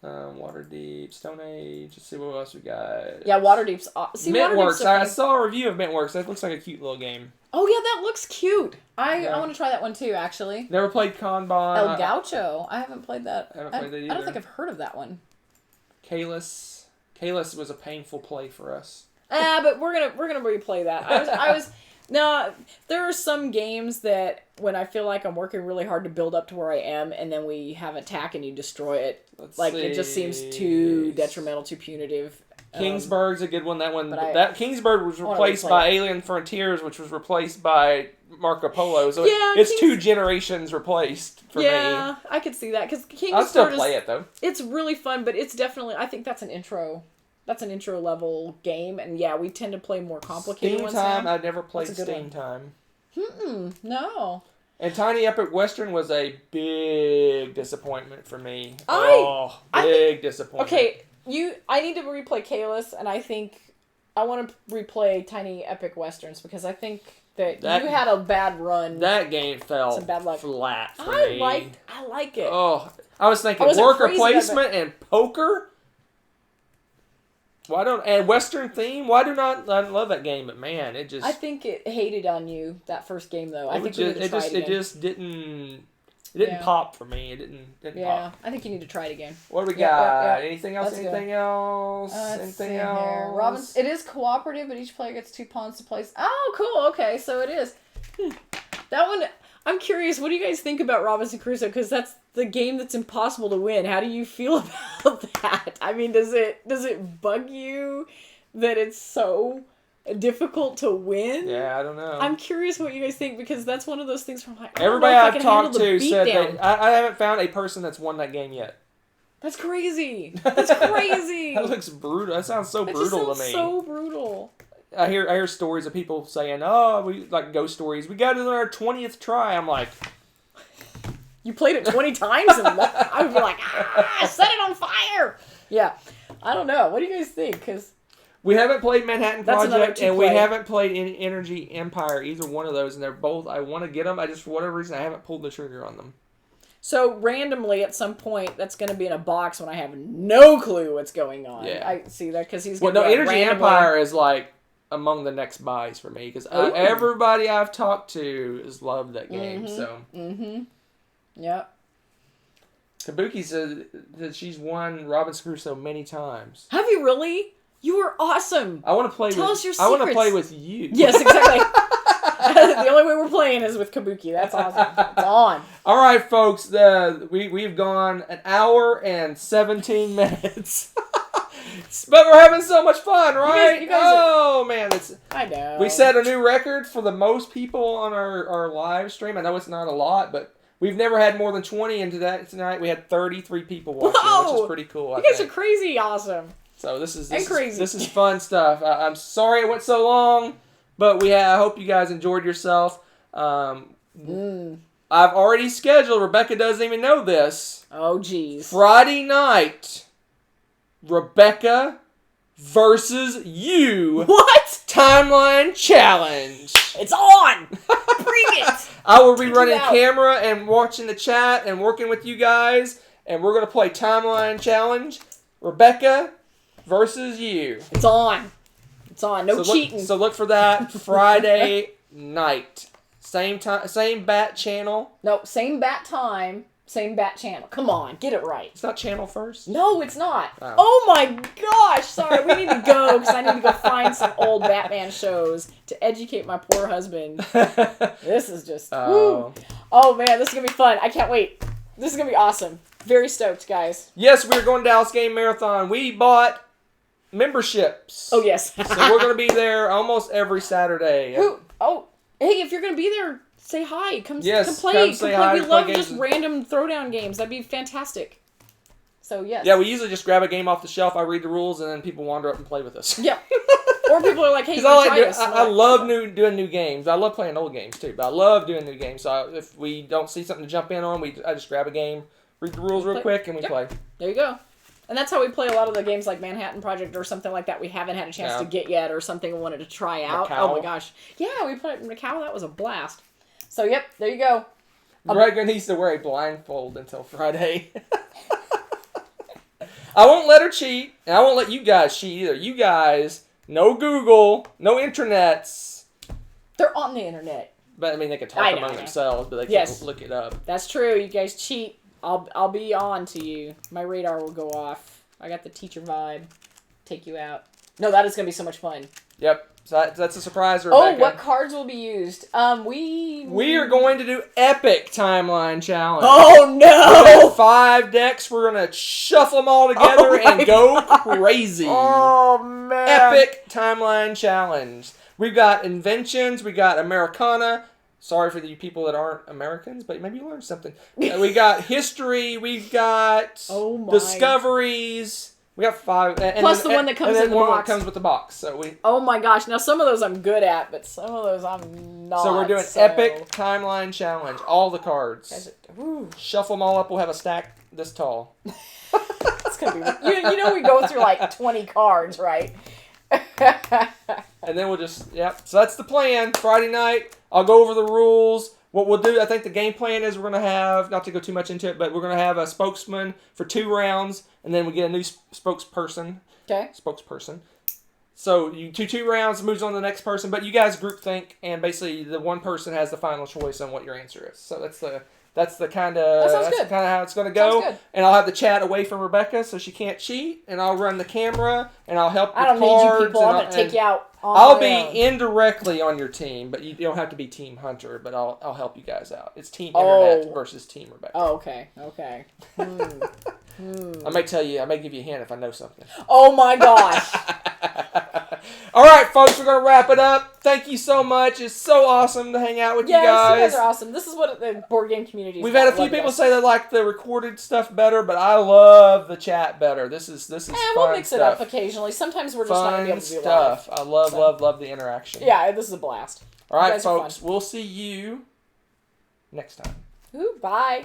Waterdeep, Stone Age. Let's see what else we got. Yeah, Waterdeep's. See, Mintworks. Waterdeep's I saw a review of Mintworks. That looks like a cute little game. Oh yeah, that looks cute. I Yeah. want to try that one too. Actually. Never played Kanban. El Gaucho. I haven't played that. I haven't played that I don't either. think I've heard of that one. Kalis. Kalis was a painful play for us. But we're gonna replay that. I was no. There are some games that when I feel like I'm working really hard to build up to where I am, and then we have an attack and you destroy it. It just seems too detrimental, too punitive. Kingsburg's a good one. That one. but That Kingsburg was replaced replay by it. Alien Frontiers, which was replaced by Marco Polo. So Yeah, it's 2 generations replaced for me. Yeah, I could see that because I'll still Kingsburg play it though. It's really fun, but it's definitely. I think that's an intro. That's an intro level game, and yeah, we tend to play more complicated Steam ones Time. now. I never played That's a good Steam Time. No. And Tiny Epic Western was a big disappointment for me. I big disappointment. Okay, I need to replay Kalis, and I think I want to replay Tiny Epic Westerns because I think that you had a bad run. That game fell Some bad luck. flat for I me. like it. Oh, I was thinking wasn't worker crazy about it. placement and poker. And Western theme? Why do not I love that game? But man, it just I think it hated on you that first game though. I it think just, we need to try it again. it just didn't Yeah. pop for me. It didn't Yeah, pop. I think you need to try it again. What do we Yeah, got? yeah. Anything else? That's good. Anything else? Let's see Anything here. else? Robin's. It is cooperative, but each player gets 2 pawns to place. Oh, cool. Okay, so it is. That one. I'm curious. What do you guys think about Robinson Crusoe? Because that's the game that's impossible to win. How do you feel about that? I mean, does it bug you that it's so difficult to win? Yeah, I don't know. I'm curious what you guys think because that's one of those things where I'm like, I don't Everybody know if I I've can talked handle the to said beatdown. that I haven't found a person that's won that game yet. That's crazy. That's crazy. That looks brutal. That sounds so That brutal just to me. sounds so brutal. I hear stories of people saying, "Oh, we like ghost stories. We got it on our 20th try." I'm like, You played it 20 times and I would be like, set it on fire. Yeah. I don't know. What do you guys think? Because we haven't played Manhattan That's another Project, and we two-play. haven't played Energy Empire, either one of those, and they're both. I want to get them. I just for whatever reason I haven't pulled the trigger on them. so randomly at some point that's going to be in a box when I have no clue what's going on. Yeah. I see that because he's Well, going no, to be Energy randomly. Empire is like among the next buys for me because Ooh. everybody I've talked to has loved that game. Mhm. So Yep. Kabuki said that she's won Robinson Crusoe many times. Have you really? You are awesome. I want to play. Tell with, us your I want to secrets. play with you. Yes, exactly. The only way we're playing is with Kabuki. That's awesome. It's on. All right, folks. We've gone an hour and 17 minutes, but we're having so much fun, right? you guys oh man, I know. we set a new record for the most people on our live stream. I know it's not a lot, but we've never had more than 20. And tonight we had 33 people watching, which Whoa! is pretty cool. You guys are crazy awesome. So this is crazy. This is fun stuff. I'm sorry it went so long, but I hope you guys enjoyed yourself. I've already scheduled. Rebecca doesn't even know this. Oh, geez. Friday night, Rebecca versus you. What? Timeline challenge. It's on. Bring it. I will be running out. camera and watching the chat and working with you guys, and we're gonna play timeline challenge. Rebecca versus you. It's on. It's on. No so cheating. Look for that Friday night. Same time, same bat channel. No, same bat time, same bat channel. Come on, get it right. It's not channel first. No, it's not. Oh. Oh my gosh, sorry. We need to go because I need to go find some old Batman shows to educate my poor husband. This is just, woo. Oh man, this is going to be fun. I can't wait. This is going to be awesome. Very stoked, guys. Yes, we're going to Dallas Game Marathon. We bought memberships. Oh, yes. So we're going to be there almost every Saturday. Who? Oh, hey, if you're going to be there, say hi. Come Yes, come play. come say hi, We play love games. just random throwdown games. That'd be fantastic. So yes. Yeah, we usually just grab a game off the shelf. I read the rules, and then people wander up and play with us. Yep. Or people are like, "Hey, you Because try this." I love doing new games. I love playing old games too, but I love doing new games. So if we don't see something to jump in on, I just grab a game, read the rules real quick, and we play. There you go. And that's how we play a lot of the games like Manhattan Project or something like that we haven't had a chance to get yet, or something we wanted to try out. Macau. Oh my gosh. Yeah, we played Macau. That was a blast. So, yep, there you go. Gregor needs to wear a blindfold until Friday. I won't let her cheat, and I won't let you guys cheat either. You guys, no Google, no internets. They're on the internet. But I mean, they can talk among themselves, but they can't look it up. That's true. You guys cheat. I'll be on to you. My radar will go off. I got the teacher vibe. Take you out. No, that is gonna be so much fun. Yep. So that's a surprise, Rebecca. Oh, what cards will be used? We are going to do epic timeline challenge. Oh no! 5 decks. We're gonna shuffle them all together and go crazy. Oh man! Epic timeline challenge. We've got inventions. We got Americana. Sorry for the people that aren't Americans, but maybe you learned something. We got history. We've got discoveries. We got 5. Plus the one that comes in the box. One that comes with the box. So Oh my gosh! Now some of those I'm good at, but some of those I'm not. So we're doing epic timeline challenge. All the cards. Shuffle them all up. We'll have a stack this tall. It's gonna be. You know we go through like 20 cards, right? And then we'll just So that's the plan. Friday night. I'll go over the rules. What we'll do, I think the game plan is we're going to have, not to go too much into it, but we're going to have a spokesman for 2 rounds, and then we get a new spokesperson. Okay. Spokesperson. So you 2 rounds, moves on to the next person, but you guys group think, and basically the one person has the final choice on what your answer is. So that's the kind of how it's going to go. Sounds good. And I'll have the chat away from Rebecca so she can't cheat, and I'll run the camera, and I'll help with I don't cards. need you people. I'm going to take you out. I'll be indirectly on your team, but you don't have to be Team Hunter, but I'll help you guys out. It's Team Internet versus Team Rebecca. Oh, okay. I may give you a hint if I know something. Oh my gosh. All right, folks, we're going to wrap it up. Thank you so much. It's so awesome to hang out with you guys. Yes, you guys are awesome. This is what the board game community is. We've had a few people say they like the recorded stuff better, but I love the chat better. This is fun we'll mix it up stuff. occasionally. Sometimes we're just not going to be able to do stuff. live. I love the interaction. Yeah, this is a blast. All right, folks, we'll see you next time. Ooh, bye.